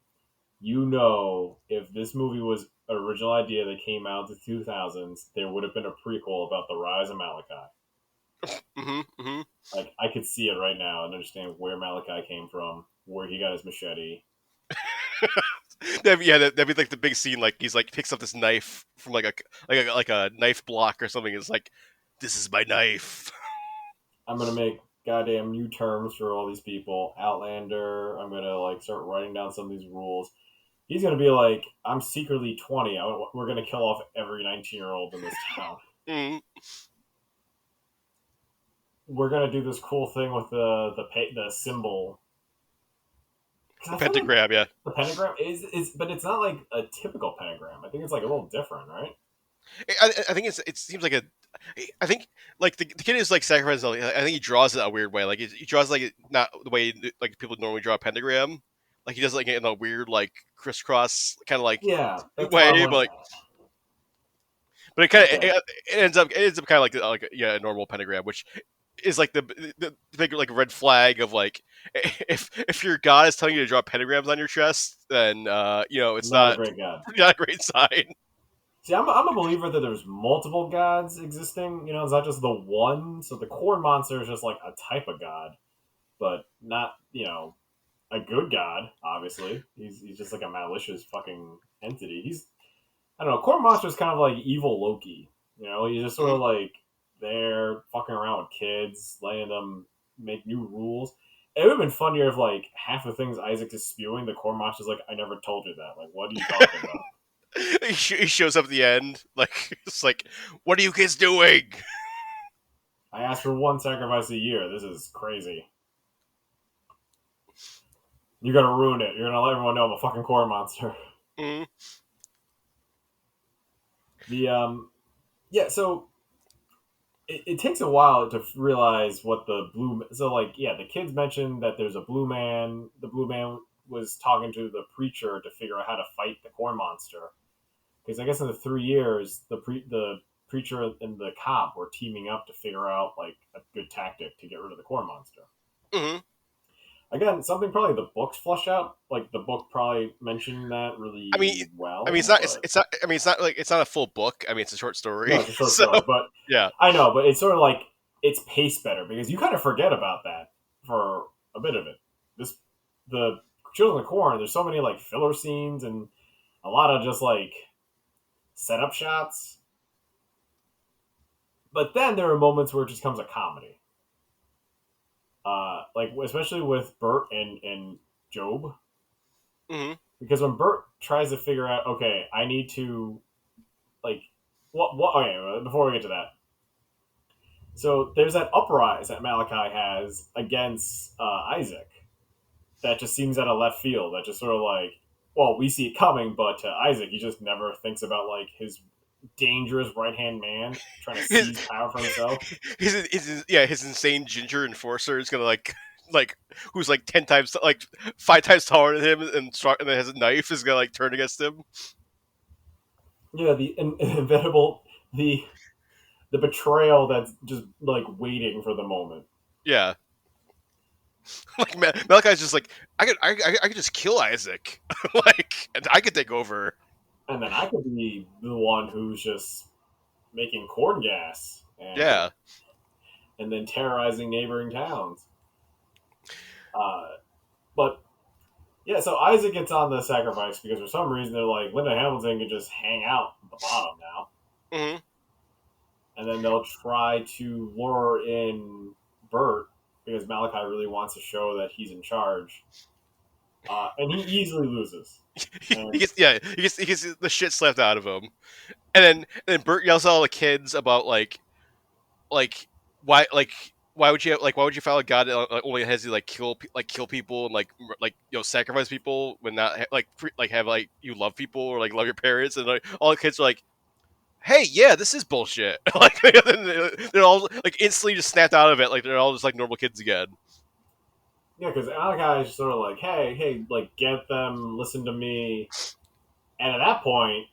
You know, if this movie was an original idea that came out in the 2000s, there would have been a prequel about the rise of Malachi. Hmm. Hmm. Like I could see it right now and understand where Malachi came from, where he got his machete. That'd be like the big scene. Like he's like picks up this knife from like a knife block or something. It's like, this is my knife. I'm gonna make goddamn new terms for all these people. Outlander. I'm gonna like start writing down some of these rules. He's gonna be like, I'm secretly 20. We're gonna kill off every 19-year-old in this town. Mm. We're gonna do this cool thing with the symbol. 'Cause The I feel like pentagram, yeah. the pentagram is, but it's not like a typical pentagram. I think it's like a little different, right? I think it seems like a. I think like the kid is like sacrificing. I think he draws it a weird way. Like he draws like not the way like people normally draw a pentagram. Like he does like in a weird like crisscross kind of like Yeah, that's why I'm way, like, but it kind of okay. it ends up kind of like yeah, a normal pentagram, which is like the big like red flag of like, if your god is telling you to draw pentagrams on your chest, then it's Not a not great god. not a great sign. See, I'm a believer that there's multiple gods existing. You know, it's not just the one. So the corn monster is just like a type of god, but not a good god. Obviously, he's just like a malicious fucking entity. I don't know. Corn monster is kind of like evil Loki. You know, he's just sort of Mhm. like there fucking around with kids, letting them make new rules. It would have been funnier if like half the things Isaac is spewing, the corn monster's like, I never told you that. Like, what are you talking about? He shows up at the end, like it's like, what are you kids doing? I asked for one sacrifice a year. This is crazy. You're gonna ruin it. You're gonna let everyone know I'm a fucking corn monster. Mm. The yeah, so it takes a while to realize what the blue. So like yeah, the kids mentioned that there's a blue man. The blue man was talking to the preacher to figure out how to fight the corn monster. Because I guess in the 3 years, the preacher and the cop were teaming up to figure out like a good tactic to get rid of the corn monster. Hmm. Again, something probably the books flush out. Like the book probably mentioned that I mean, really well. it's not. But It's not. I mean, it's not like it's not a full book. I mean, it's a short no, story. it's a short So story. But yeah. I know, but it's sort of like it's paced better because you kind of forget about that for a bit of it. This the Children of the Corn. There's so many like filler scenes and a lot of just like setup shots. But then there are moments where it just becomes a comedy. Like especially with Burt and Job, Hmm. because when Burt tries to figure out, okay, I need to like what okay, before we get to that. So there's that uprise that Malachi has against Isaac that just seems out of left field. That just sort of like, well, we see it coming, but Isaac, he just never thinks about like his dangerous right hand man trying to His, seize power for himself. his insane ginger enforcer is gonna like who's like 10 times like 5 times taller than him and strong and then has a knife is gonna like turn against him. Yeah, the inevitable the betrayal that's just like waiting for the moment. Yeah. Like Malachi's just like, I could just kill Isaac, like, and I could take over. And then I could be the one who's just making corn gas Yeah. and then terrorizing neighboring towns. But yeah, so Isaac gets on the sacrifice because for some reason they're like Linda Hamilton can just hang out at the bottom now, Hmm. and then they'll try to lure in Burt because Malachi really wants to show that he's in charge, and he easily loses. And He gets the shit slapped out of him, and then Bert yells at all the kids about like why like why would you follow God that only has you kill people and sacrifice people when not have you love people or love your parents, and all the kids are like, hey, yeah, this is bullshit. They're all instantly just snapped out of it, they're all just normal kids again. Yeah, because Malachi is just sort of like, hey, get them, listen to me, and at that point,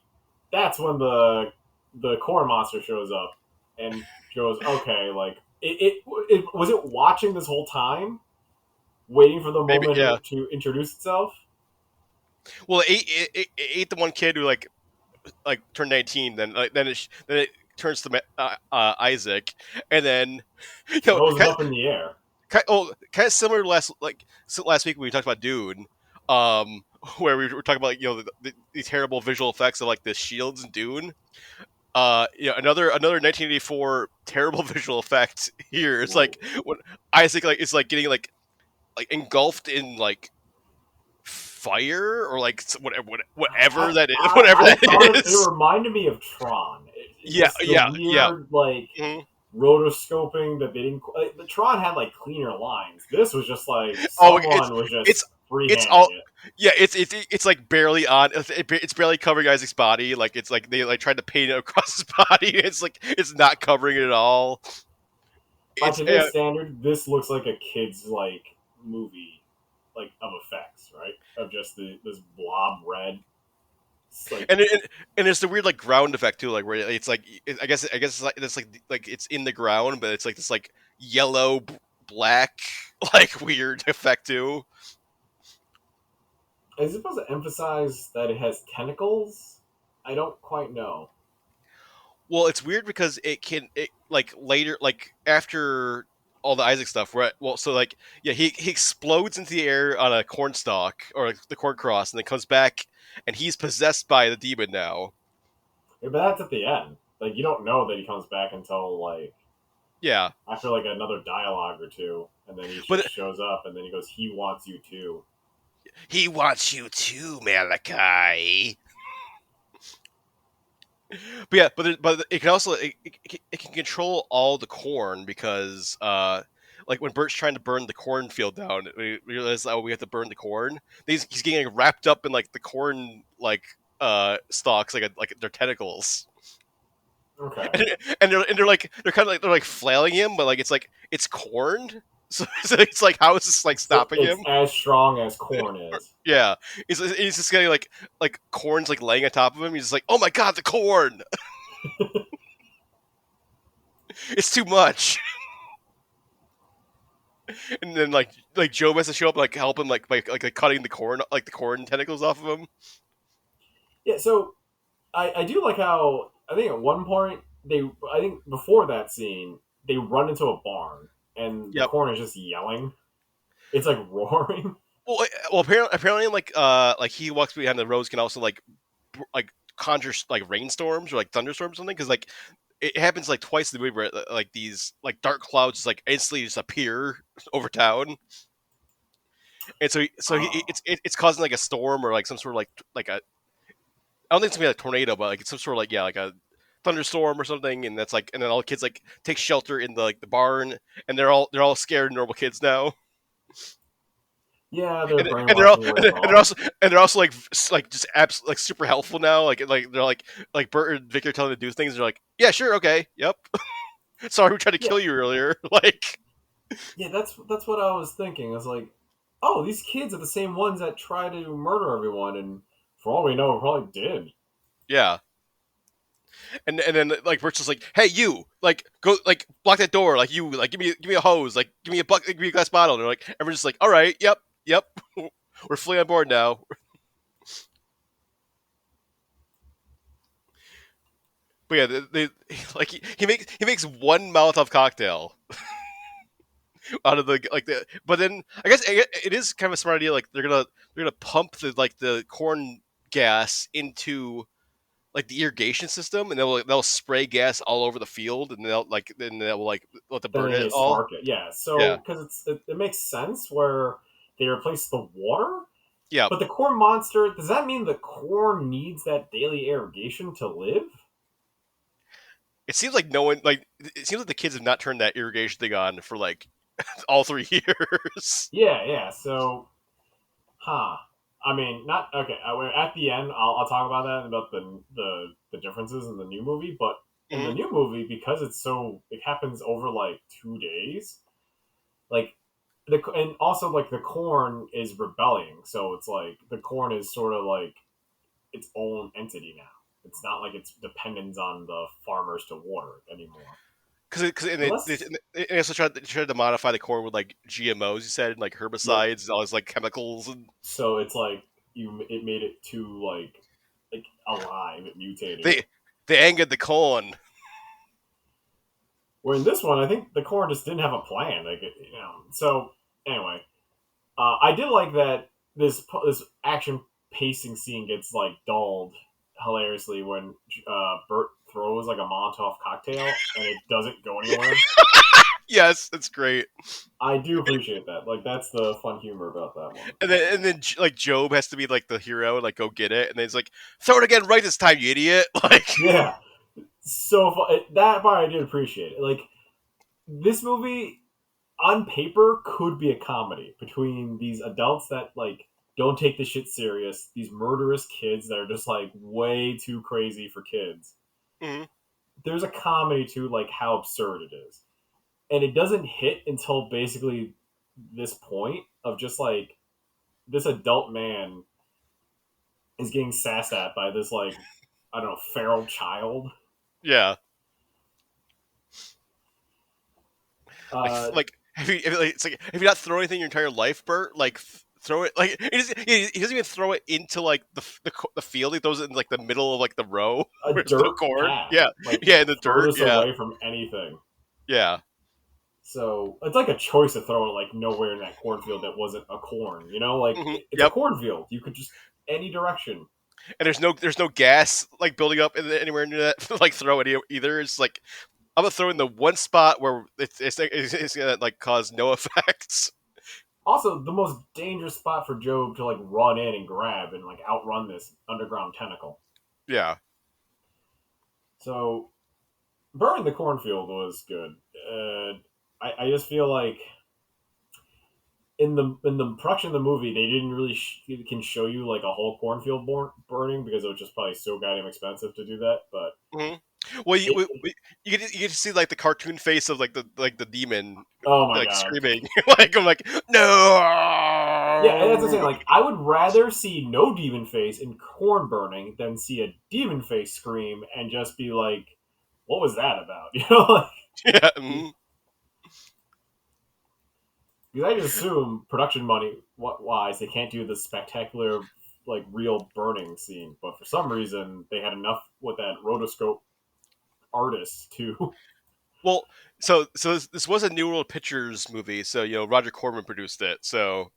that's when the corn monster shows up and goes, okay, it was it watching this whole time, waiting for the Maybe, moment yeah. to introduce itself. Well, it ate the one kid who turned 19, then it turns to Isaac, and then Throws it up in the air. kind of similar to last week when we talked about Dune, where we were talking about the terrible visual effects of the shields in Dune. Another 1984 terrible visual effect here. It's when Isaac is getting engulfed in fire or whatever that is, whatever I that thought it is. reminded me of Tron. Yeah, The yeah, yeah. weird Mhm. rotoscoping that they didn't. The Tron had cleaner lines. This was just Oh, someone was it's just it's freehanding all it. yeah. It's barely on. It's barely covering Isaac's body. It's they tried to paint it across his body. It's not covering it at all. By It's today's standard, this looks like a kid's movie, of effects, right? Of just this blob red. It's and there's the weird ground effect too, where it's I guess it's in the ground, but it's this yellow black weird effect too. is it supposed to emphasize that it has tentacles? I don't quite know. Well, it's weird because later after all the Isaac stuff, right? Well, so yeah, he explodes into the air on a corn stalk or the corn cross, and then comes back, and he's possessed by the demon now. Yeah, but that's at the end. You don't know that he comes back until Yeah, after another dialogue or two, and then he but just shows up, and then he goes, "He wants you too." he wants you too, Malachi. But yeah, but it can also it can control all the corn because when Bert's trying to burn the cornfield down, we realize we have to burn the corn. He's getting wrapped up in the corn stalks like their tentacles. Okay. And they're kind of they're flailing him, but it's corn. So it's how is this stopping It's him? as strong as corn is. Yeah, he's just getting corn's laying on top of him. He's just oh my god, the corn! It's too much. And then Job has to show up help him by cutting the corn tentacles off of him. Yeah, so I do like how I think at one point I think before that scene they run into a barn and the Yep. corn is just yelling. It's roaring. Well, apparently he walks behind the roads can also conjure rainstorms or thunderstorms or something, because it happens twice in the movie where these dark clouds just instantly just appear over town, and it's causing a storm or some sort of a, I don't think it's gonna be a tornado, but it's some sort of a thunderstorm or something, and that's and then all the kids take shelter in the barn, and they're all scared normal kids now. Yeah, they're and, brainwashing they're also just super helpful now. They're Burt and Vicky are telling them to do things. They're yeah, sure, okay, yep. Sorry, we tried to kill you earlier. Yeah, that's what I was thinking. I was oh, these kids are the same ones that try to murder everyone, and for all we know, probably did. Yeah. And then Bert's just hey, you go block that door, you give me a hose, give me a bucket, give me a glass bottle. And they're everyone's just all right, yep, we're fully on board now. But yeah, he makes one Molotov cocktail out of the. But then I guess it is kind of a smart idea. They're gonna pump the corn gas into the irrigation system, and they'll spray gas all over the field, and they'll let the burn it all. Spark it. Yeah, so because it makes sense where they replace the water. Yeah, but the corn monster, does that mean the corn needs that daily irrigation to live? It seems like no one like. It seems like the kids have not turned that irrigation thing on for like all 3 years. Yeah. So, huh? I mean, not okay. At the end, I'll talk about that about the differences in the new movie. But in the Hmm. new movie, because it happens over like 2 days. Like and also like the corn is rebelling, so it's like the corn is sort of like its own entity now. It's not like it's dependent on the farmers to water it anymore. Because Unless, they also tried to modify the corn with like GMOs. You said and like yep. herbicides and all these like chemicals and So it's like it made it too like alive. It mutated they it. they angered the corn. Where in this one, I think the corn just didn't have a plan. So anyway, I did like that this action pacing scene gets like dulled hilariously when Burt throws like a Molotov cocktail and it doesn't go anywhere. Yes, that's great. I do appreciate that. Like that's the fun humor about that one. And then like Job has to be like the hero and like go get it, and then he's like, throw it again right this time, you idiot! Like, Yeah, so fun. That part I did appreciate it. Like this movie on paper could be a comedy between these adults that like don't take the shit serious, these murderous kids that are just like way too crazy for kids. mhm. There's a comedy to like how absurd it is. And it doesn't hit until basically this point of just like this adult man is getting sassed at by this like I don't know feral child. Yeah, Uh, like it's like have you not thrown anything your entire life, Bert? Like throw it like he doesn't even throw it into like the field. He throws it in like the middle of like the row a where there's no dirt corn. path, Yeah, like yeah, in the dirt. furthest Yeah, away from anything. yeah. So it's like a choice to throw it like nowhere in that cornfield that wasn't a corn. Like it's a Yep. cornfield. You could just any direction. And there's no gas like building up anywhere near that to, like throw it either. It's like I'm gonna throw in the one spot where it's gonna like cause no effects. Also, the most dangerous spot for Job to like run in and grab and like outrun this underground tentacle. Yeah. So burning the cornfield was good. I just feel like in the production of the movie they didn't really can show you like a whole cornfield burning because it was just probably so goddamn expensive to do that. But Hmm. Well, it, you get to see like the cartoon face of like the demon oh my like god, screaming like I'm like yeah, and that's the no. thing. Like I would rather see no demon face in corn burning than see a demon face scream and just be like, "What was that about?" Like, Yeah. because I just assume production money wise they can't do the spectacular like real burning scene, but for some reason they had enough with that rotoscope artist to. Well, so this was a New World Pictures movie, so Roger Corman produced it, so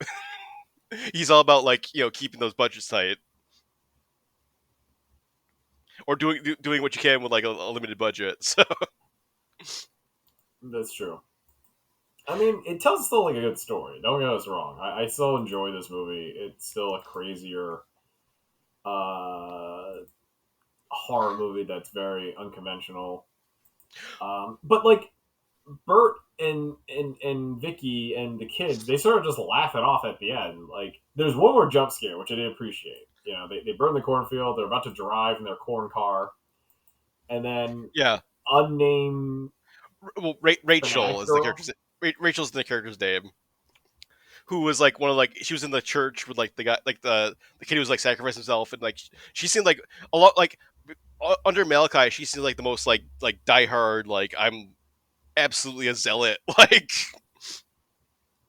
he's all about like keeping those budgets tight or doing what you can with like a limited budget. So That's true. I mean, it tells still like a good story. Don't get us wrong. I still enjoy this movie. It's still a crazier uh, horror movie that's very unconventional. But like Burt and Vicky and the kids, they sort of just laugh it off at the end. Like there's one more jump scare, which I did appreciate. They burn the cornfield. They're about to drive in their corn car, and then yeah, unnamed well, fanatic Rachel is the girl. character's Rachel's the character's name. Who was like one of like she was in the church with like the guy like the kid who was like sacrificed himself and like she seemed like a lot like under Malachi she seemed like the most like diehard like I'm absolutely a zealot like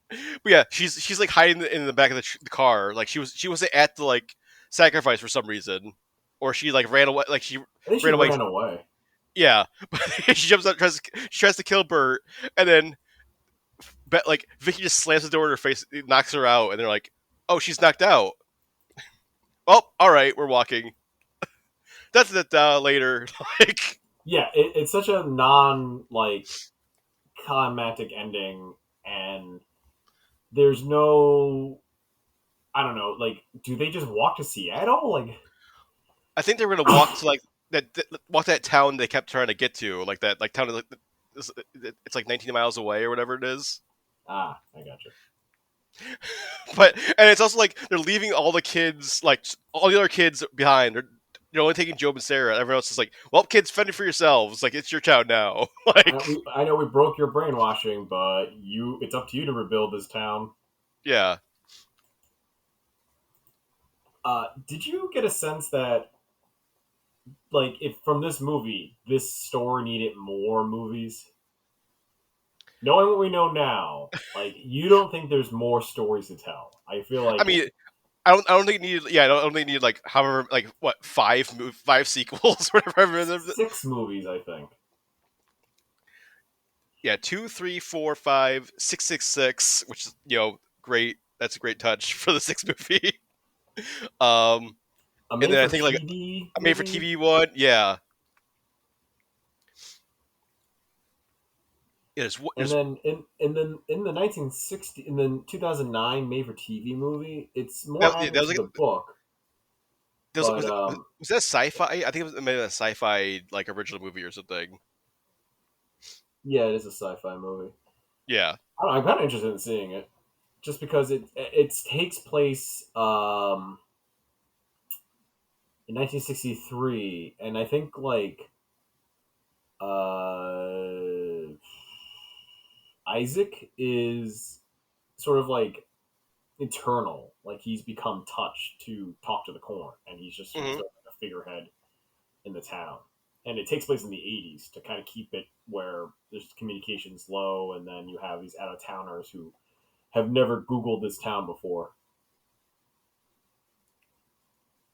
but yeah she's like hiding in the back of the car like she wasn't at the like sacrifice for some reason or she like ran away like she I think she ran away ran away. yeah but she jumps out she tries to kill Bert and then but like Vicky just slams the door in her face, knocks her out, and they're like, "Oh, she's knocked out." Oh, all right, we're walking. That's it. Later, like, Yeah, it's such a non like climactic ending, and there's no. I don't know. Like, do they just walk to Seattle? Like, I think they're gonna walk to like walk that town they kept trying to get to, like that like town like it's like 19 miles away or whatever it is. I got you. But and it's also like they're leaving all the kids, like all the other kids behind. They're only taking Job and Sarah. Everyone else is like, well, kids, fend it for yourselves. Like, it's your town now. Like, I know we broke your brainwashing, but it's up to you to rebuild this town. yeah. Did you get a sense that, like, if from this movie, this story needed more movies? Knowing what we know now, like, you don't think there's more stories to tell? I feel like. I mean, I don't think it needed. Yeah, I don't think it needed like however like what five sequels or whatever. 6 movies, I think. Yeah, 2, 3, 4, 5, 6, 6, 6, which is great. That's a great touch for the 6th movie. And then I think like a made for TV one. Yeah. And then in the 1960 in the 2009 made for TV movie, it's more accurate to the book. Was that sci-fi? I think it was maybe a sci-fi like original movie or something. Yeah, it is a sci-fi movie. Yeah, I'm kind of interested in seeing it, just because it takes place in 1963, and I think like Isaac is sort of like eternal, like he's become touched to talk to the corn, and he's just sort of like a figurehead in the town. And it takes place in the 80s to kind of keep it where there's communications low, and then you have these out-of-towners who have never Googled this town before.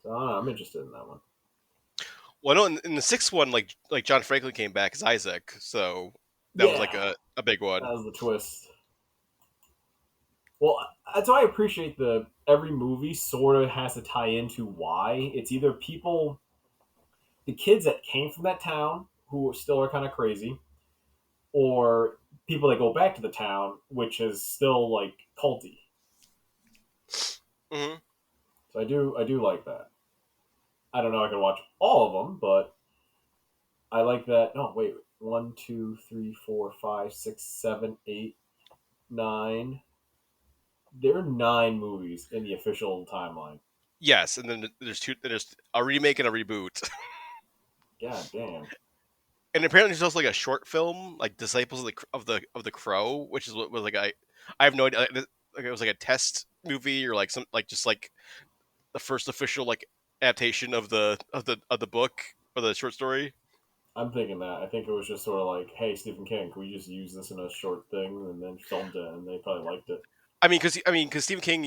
So I don't know, I'm interested in that one. Well, no, in the 6th one, like John Franklin came back as Isaac, so that was like a big one. That was the twist. Well, that's why I appreciate every movie sort of has to tie into why. It's either the kids that came from that town who still are kind of crazy, or people that go back to the town, which is still like culty. Mm-hmm. So I do like that. I don't know if I can watch all of them, but I like that. No, wait, 1, 2, 3, 4, 5, 6, 7, 8, 9. There are 9 movies in the official timeline. Yes, and then there's a remake and a reboot. God damn. And apparently there's also like a short film, like Disciples of the Crow, which is what was like I have no idea. Like it was like a test movie or like some like just like the first official like adaptation of the book or the short story. I'm thinking that. I think it was just sort of like, hey, Stephen King, can we just use this in a short thing, and then filmed it, and they probably liked it. I mean, because Stephen King,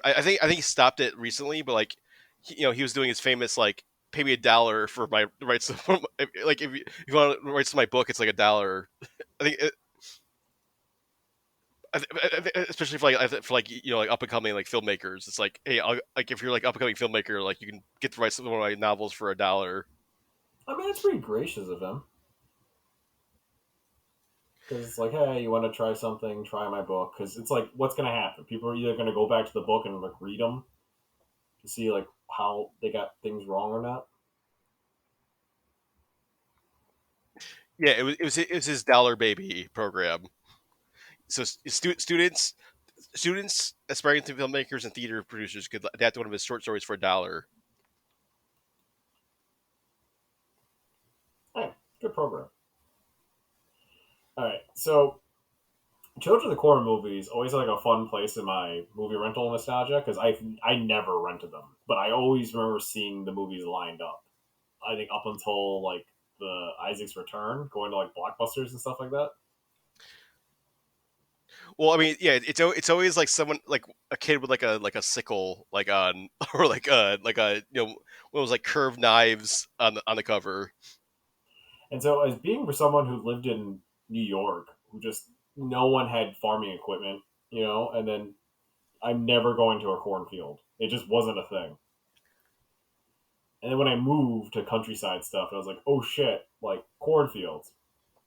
I think he stopped it recently, but like, he was doing his famous like, pay me $1 for my rights. To, like, if you want rights to my book, it's like $1. I think, especially for like like up and coming like filmmakers, it's like, hey, like if you're like up and coming filmmaker, like you can get the rights to one of my novels for $1. I mean, it's pretty gracious of him. Because it's like, hey, you want to try something? Try my book. Because it's like, what's going to happen? People are either going to go back to the book and like read them to see like how they got things wrong or not. Yeah, it was his dollar baby program. So students aspiring to filmmakers and theater producers could adapt one of his short stories for $1. Hey, good program. All right, so Children of the Corn movies always like a fun place in my movie rental nostalgia because I never rented them, but I always remember seeing the movies lined up. I think up until like the Isaac's Return, going to like Blockbusters and stuff like that. Well, I mean, yeah, it's always like someone like a kid with like a sickle like on or like a one of those like curved knives on the cover. And so, as being for someone who lived in New York, who just no one had farming equipment, and then I'm never going to a cornfield. It just wasn't a thing. And then when I moved to countryside stuff, I was like, oh shit, like cornfields.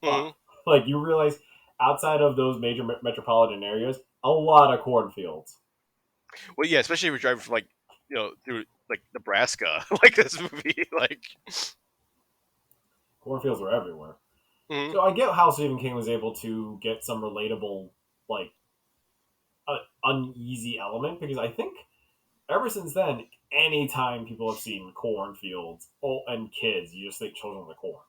Mm-hmm. Like you realize outside of those major metropolitan areas, a lot of cornfields. Well, yeah, especially if you're driving from like through like Nebraska, like this movie, like. Cornfields were everywhere. Mhm. So I get how Stephen King was able to get some relatable, like, uneasy element, because I think ever since then, anytime people have seen cornfields and kids, you just think Children of the Corn.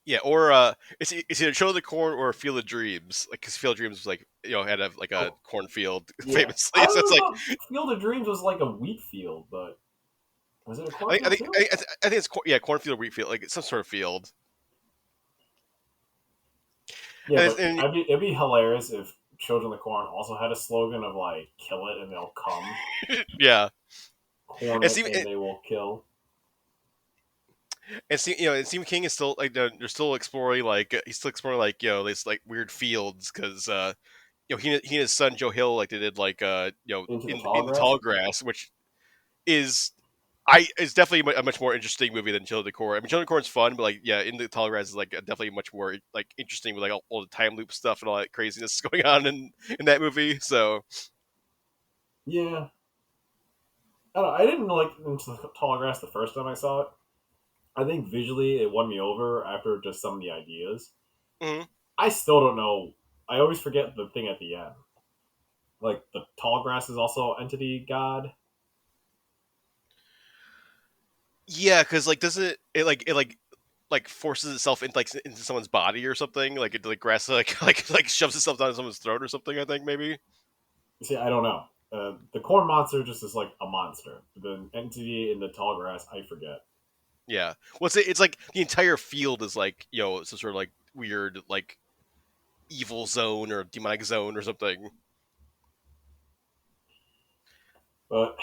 Yeah, or it's either Children of the Corn or Field of Dreams. Like, because Field of Dreams was like, had like a Oh, cornfield yeah. famously. I So it's always like, thought Field of Dreams was like a wheat field, but was it a I think I cornfield think too? I think, I think it's cornfield or wheat field, like it's some sort of field. Yeah, And, but it'd be hilarious if Children of the Corn also had a slogan of like "Kill it and they'll come, yeah, corn and it Stephen and they will kill." and Stephen King is still like they're still exploring like he's still exploring like these like weird fields because he and his son Joe Hill like they did like Into the in tall the tall grass. grass, which is it's definitely a much more interesting movie than Children of the Corn. I mean, Children of the Corn's fun, but like in the tall grass is like definitely much more like interesting with like all the time loop stuff and all that craziness going on in that movie. So Yeah, I don't know, I didn't like Into the Tall Grass the first time I saw it. I think visually it won me over after just some of the ideas. mhm. I still don't know. I always forget the thing at the end. Like the tall grass is also entity god. Yeah, because like does it forces itself into someone's body or something? Like it like grass like shoves itself down someone's throat or something. I think maybe. See, I don't know. The corn monster just is like a monster. The entity in the tall grass, I forget. Yeah. It's like the entire field is like some sort of like weird like evil zone or demonic zone or something. But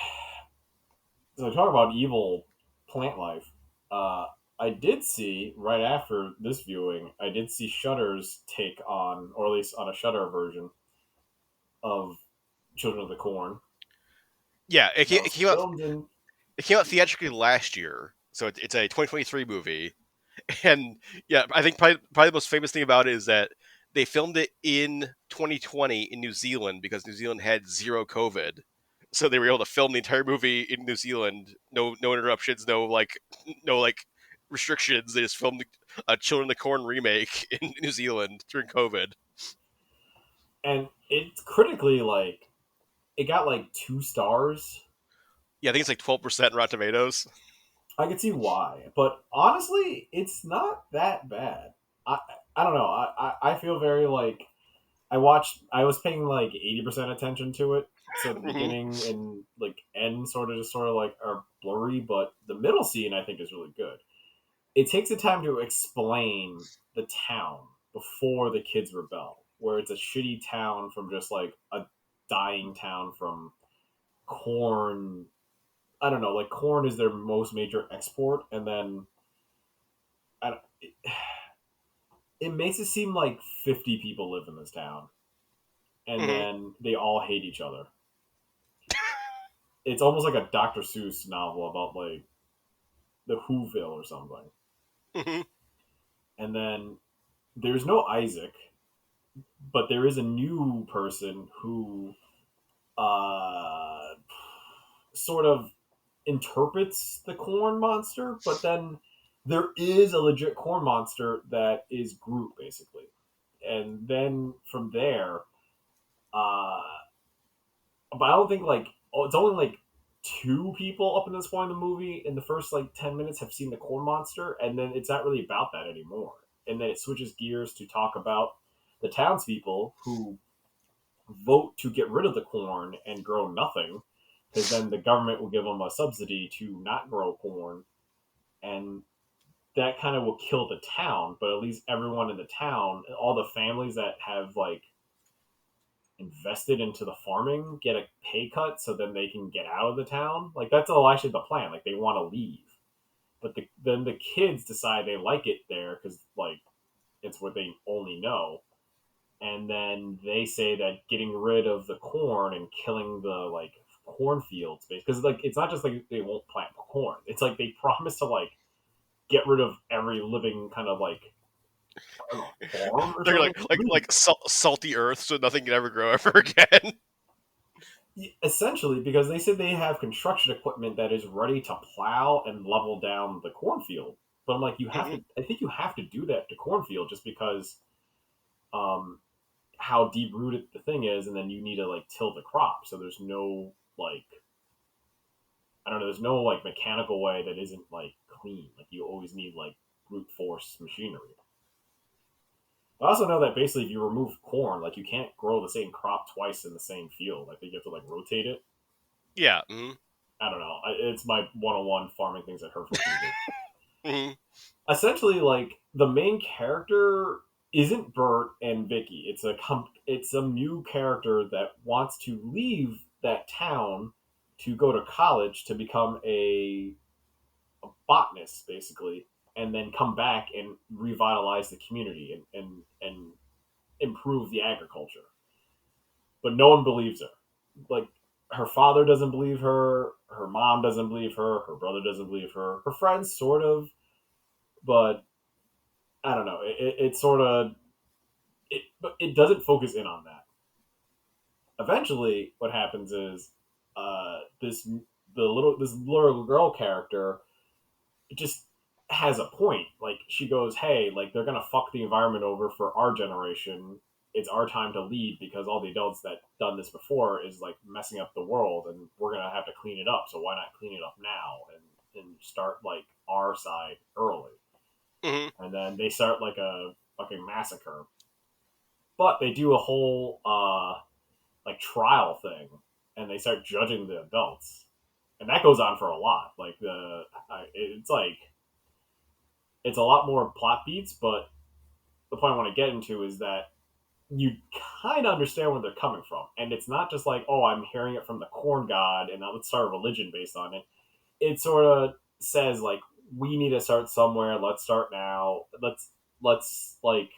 so talk about evil plant life. Uh, I did see right after this viewing, I did see Shudder's take on, or at least on a Shudder version of Children of the Corn Yeah, that it was came out. filmed in. It came out theatrically last year, so it's a 2023 movie. And yeah, I think probably the most famous thing about it is that they filmed it in 2020 in New Zealand because New Zealand had zero COVID, so they were able to film the entire movie in New Zealand, no interruptions, no like restrictions. They just filmed a Children of the Corn remake in New Zealand during COVID. And it's critically like it got like 2 stars. Yeah, I think it's like 12% Rotten Tomatoes. I can see why, but honestly, it's not that bad. I I don't know. I feel very like I was paying like 80% attention to it. So the Hmm. beginning and like end sort of like are blurry, but the middle scene I think is really good. It takes the time to explain the town before the kids rebel, where it's a shitty town from just like a dying town from corn. I don't know, like corn is their most major export, and then I don't, it makes it seem like 50 people live in this town, and Hmm. then they all hate each other. It's almost like a Dr. Seuss novel about like the Whoville or something. Hmm. And then there's no Isaac, but there is a new person who uh, sort of interprets the corn monster, but then there is a legit corn monster that is Groot basically. And then from there, uh, but I don't think like it's only like two people up in this point in the movie in the first like 10 minutes have seen the corn monster, and then it's not really about that anymore. And then it switches gears to talk about the townspeople who vote to get rid of the corn and grow nothing, because then the government will give them a subsidy to not grow corn, and that kind of will kill the town. But at least everyone in the town, all the families that have like invested into the farming get a pay cut so then they can get out of the town. Like that's all actually the plan. Like they want to leave, but then the kids decide they like it there because like it's what they only know. And then they say that getting rid of the corn and killing the like cornfields, because like it's not just like they won't plant corn. It's like they promise to like get rid of every living kind of like I don't know farm or They're something. salty earth, so nothing can ever grow ever again. Essentially, because they said they have construction equipment that is ready to plow and level down the cornfield, But I'm like, you have Mm-hmm. to. I think you have to do that to cornfield just because how deep rooted the thing is, and then you need to like till the crop. So there's no like I don't know. There's no like mechanical way that isn't like clean. Like you always need like brute force machinery. I also know that basically if you remove corn, like you can't grow the same crop twice in the same field. I think you have to like rotate it. Yeah. Mm-hmm. I don't know. It's my one-on-one farming things I heard from people. Mm-hmm. Essentially, like the main character isn't Burt and Vicky. It's a new character that wants to leave that town to go to college to become a botanist, basically, and then come back and revitalize the community and improve the agriculture. But no one believes her. Like her father doesn't believe her, her mom doesn't believe her brother doesn't believe her friends sort of, but I don't know. It sort of but it doesn't focus in on that. Eventually, what happens is this little girl character just has a point. Like she goes, "Hey, like they're gonna fuck the environment over for our generation. It's our time to lead because all the adults that done this before is like messing up the world, and we're gonna have to clean it up. So why not clean it up now and start like our side early?" Mm-hmm. And then they start like a fucking massacre. But they do a whole like trial thing, and they start judging the adults, and that goes on for a lot. Like it's like it's a lot more plot beats, but the point I want to get into is that you kind of understand where they're coming from, and it's not just like, oh, I'm hearing it from the corn god, and now let's start a religion based on it. It sort of says like we need to start somewhere. Let's start now. Let's like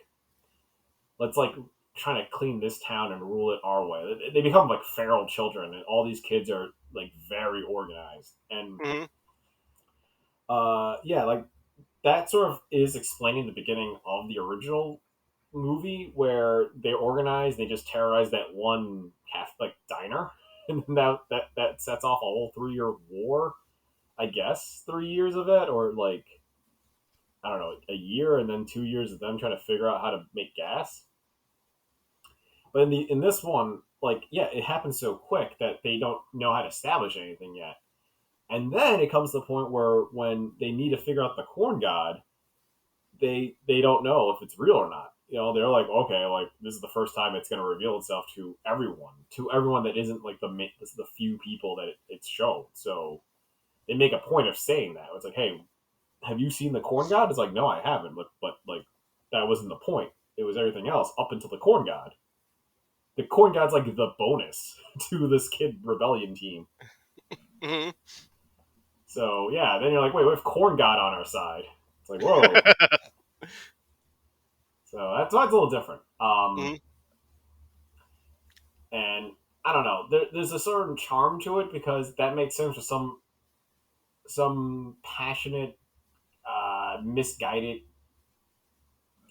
let's like trying to clean this town and rule it our way. They become like feral children, and all these kids are like very organized. And Mm-hmm. yeah, like that sort of is explaining the beginning of the original movie where they organize, they just terrorize that one Catholic diner, and that sets off a whole 3 year war. I guess 3 years of it, or like I don't know, a year and then 2 years of them trying to figure out how to make gas. But in this one, like yeah, it happens so quick that they don't know how to establish anything yet. And then it comes to the point where when they need to figure out the corn god, they don't know if it's real or not. You know, they're like, okay, like this is the first time it's going to reveal itself to everyone that isn't like the few people that it's shown. So they make a point of saying that. It's like, hey, have you seen the corn god? It's like, no, I haven't. But like that wasn't the point. It was everything else up until the corn god. The corn god's like the bonus to this kid rebellion team. Mm-hmm. So yeah, then you're like, wait, we have corn god on our side. It's like, whoa. So that's why it's a little different. Mm-hmm. And I don't know. There's a certain charm to it because that makes sense for some passionate, misguided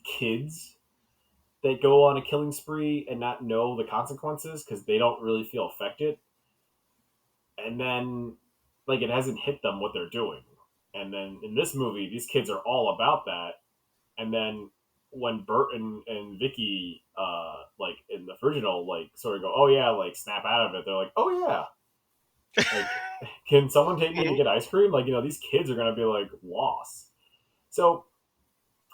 kids that go on a killing spree and not know the consequences because they don't really feel affected. And then, like, it hasn't hit them what they're doing. And then in this movie, these kids are all about that. And then when Burt and Vicky, like in the original, like sort of go, oh yeah, like snap out of it. They're like, oh yeah, like can someone take me to get ice cream? Like these kids are gonna be like lost. So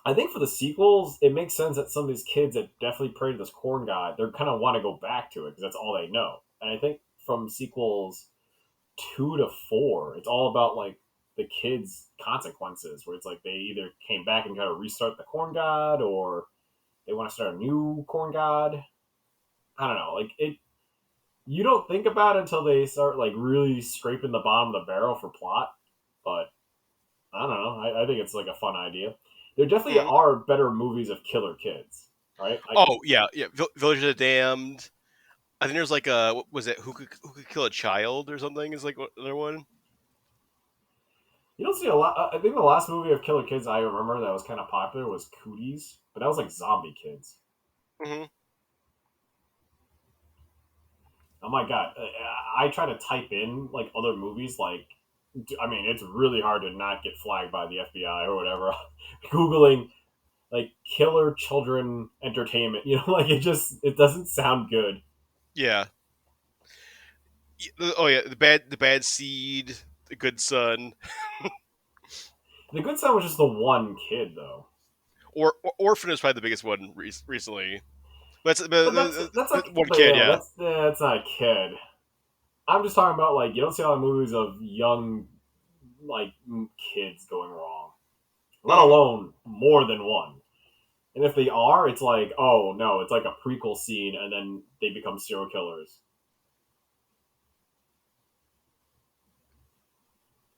I think for the sequels, it makes sense that some of these kids that definitely pray to this corn god, they're kind of want to go back to it because that's all they know. And I think from sequels 2 to 4, it's all about like the kids' consequences, where it's like they either came back and try to restart the corn god, or they want to start a new corn god. I don't know. Like it, you don't think about it until they start like really scraping the bottom of the barrel for plot. But I don't know. I think it's like a fun idea. There definitely Mm-hmm. are better movies of killer kids, right? Oh yeah, yeah. Village of the Damned. I think there's like a what was it? Who could kill a child or something? Is like another one. You don't see a lot. I think the last movie of killer kids I remember that was kind of popular was Cooties, but that was like zombie kids. Mm-hmm. Oh my god! I try to type in like other movies like I mean, it's really hard to not get flagged by the FBI or whatever. Googling like killer children entertainment, like it doesn't sound good. Yeah. Oh yeah, the bad seed, the good son, The good son was just the one kid though. or orphan is probably the biggest one recently. But that's like, one but kid, yeah, yeah. that's not a kid. I'm just talking about like you don't see a lot of movies of young like kids going wrong, let Mhm. alone more than one. And if they are, it's like, oh no, it's like a prequel scene, and then they become serial killers.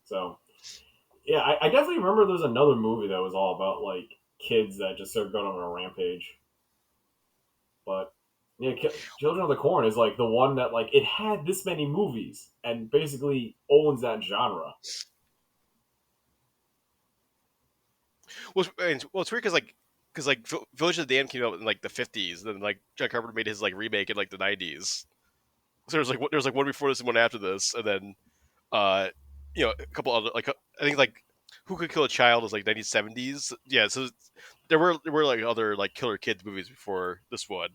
So yeah, I definitely remember there was another movie that was all about like kids that just started going on a rampage. But yeah, Children of the Corn is like the one that like it had this many movies and basically owns that genre. It's weird because Village of the Damned came out in like the 50s, then like John Carpenter made his like remake in like the 90s. So there's like one before this and one after this, and then uh a couple other like I think like Who Could Kill a Child was like 1970s. Yeah, so there were like other like killer kids movies before this one.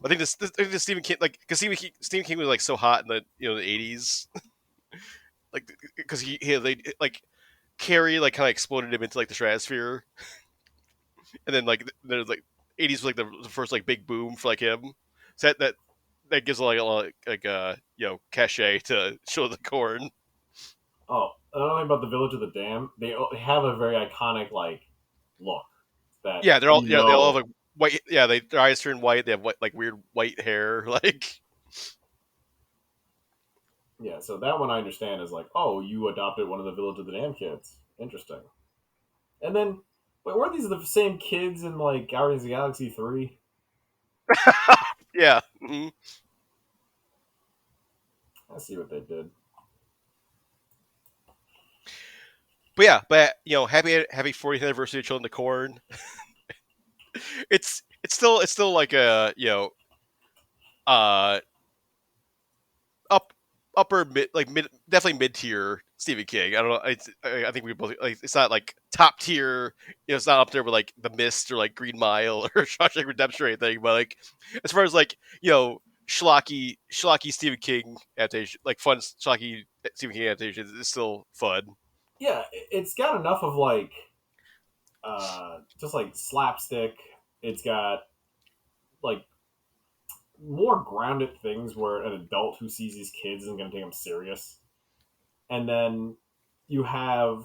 I think I think this Stephen King, like, because Stephen King was like so hot in the 80s, like because they like Carrie like kind of exploded him into like the stratosphere, and then like there's like 80s was like the first like big boom for like him. So that gives like a lot like cachet to Show the Corn. Oh, another thing about the Village of the Dam, they have a very iconic like look that Yeah, they all have you like white. Yeah, their eyes turn white. They have like weird white hair. Like Yeah, so that one I understand is like, oh, you adopted one of the Village of the Dam kids. Interesting. And then, wait, weren't these the same kids in like Guardians of the Galaxy 3? yeah. Mhm. I see what they did. But yeah, happy 40th anniversary of Children of the Corn. It's still like a uh up upper mid like mid definitely mid tier Stephen King. I don't know. I think we both like it's not like top tier. It's not up there with like The Mist or like Green Mile or Shawshank Redemption or anything. But like as far as like schlocky Stephen King adaptation, like fun schlocky Stephen King adaptations, is still fun. Yeah, it's got enough of like just like slapstick. It's got like more grounded things where an adult who sees these kids isn't going to take them serious. And then you have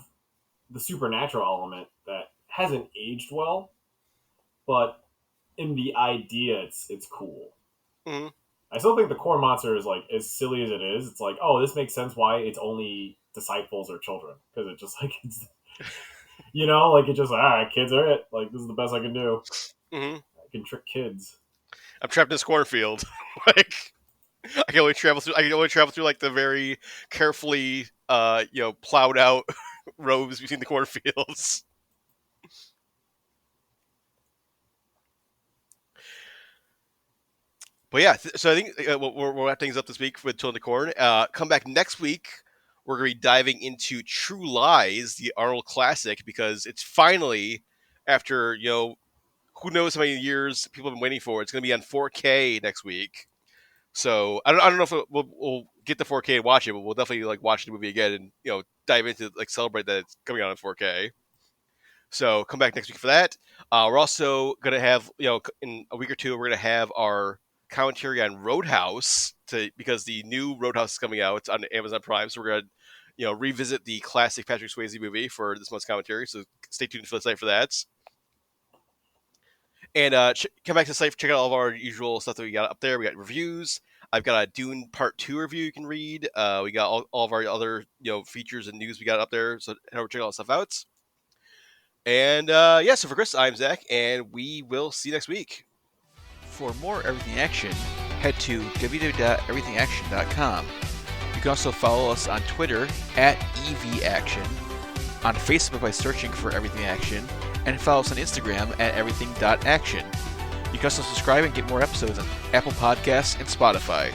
the supernatural element that hasn't aged well, but in the idea, it's cool. Hmm. I still think the core monster is like as silly as it is. It's like, oh, this makes sense why it's only disciples or children because it just like it's like it just all right, kids are it. Like this is the best I can do. Hmm. I can trick kids. I'm trapped in this cornfield. Like I can only travel through like the very carefully plowed out roads between the cornfields. But yeah, so I think we'll wrap things up this week with Children of the Corn. Come back next week. We're going to be diving into True Lies, the Arnold classic, because it's finally, after who knows how many years people have been waiting for. It's going to be on 4K next week. So I don't know if we'll get the 4K and watch it, but we'll definitely like watch the movie again and dive into like celebrate that it's coming out in 4K. So come back next week for that. We're also gonna have in a week or two we're gonna have our commentary on Roadhouse because the new Roadhouse is coming out on Amazon Prime. So we're gonna revisit the classic Patrick Swayze movie for this month's commentary. So stay tuned for the site for that. And come back to the site, check out all of our usual stuff that we got up there. We got reviews. I've got a Dune Part 2 review you can read. We got all of our other features and news we got up there. So head over check all that stuff out. And so for Chris, I'm Zach, and we will see you next week. For more Everything Action, head to www.everythingaction.com. You can also follow us on Twitter @EVAction, on Facebook by searching for Everything Action, and follow us on Instagram @everything.action. You can also subscribe and get more episodes on Apple Podcasts and Spotify.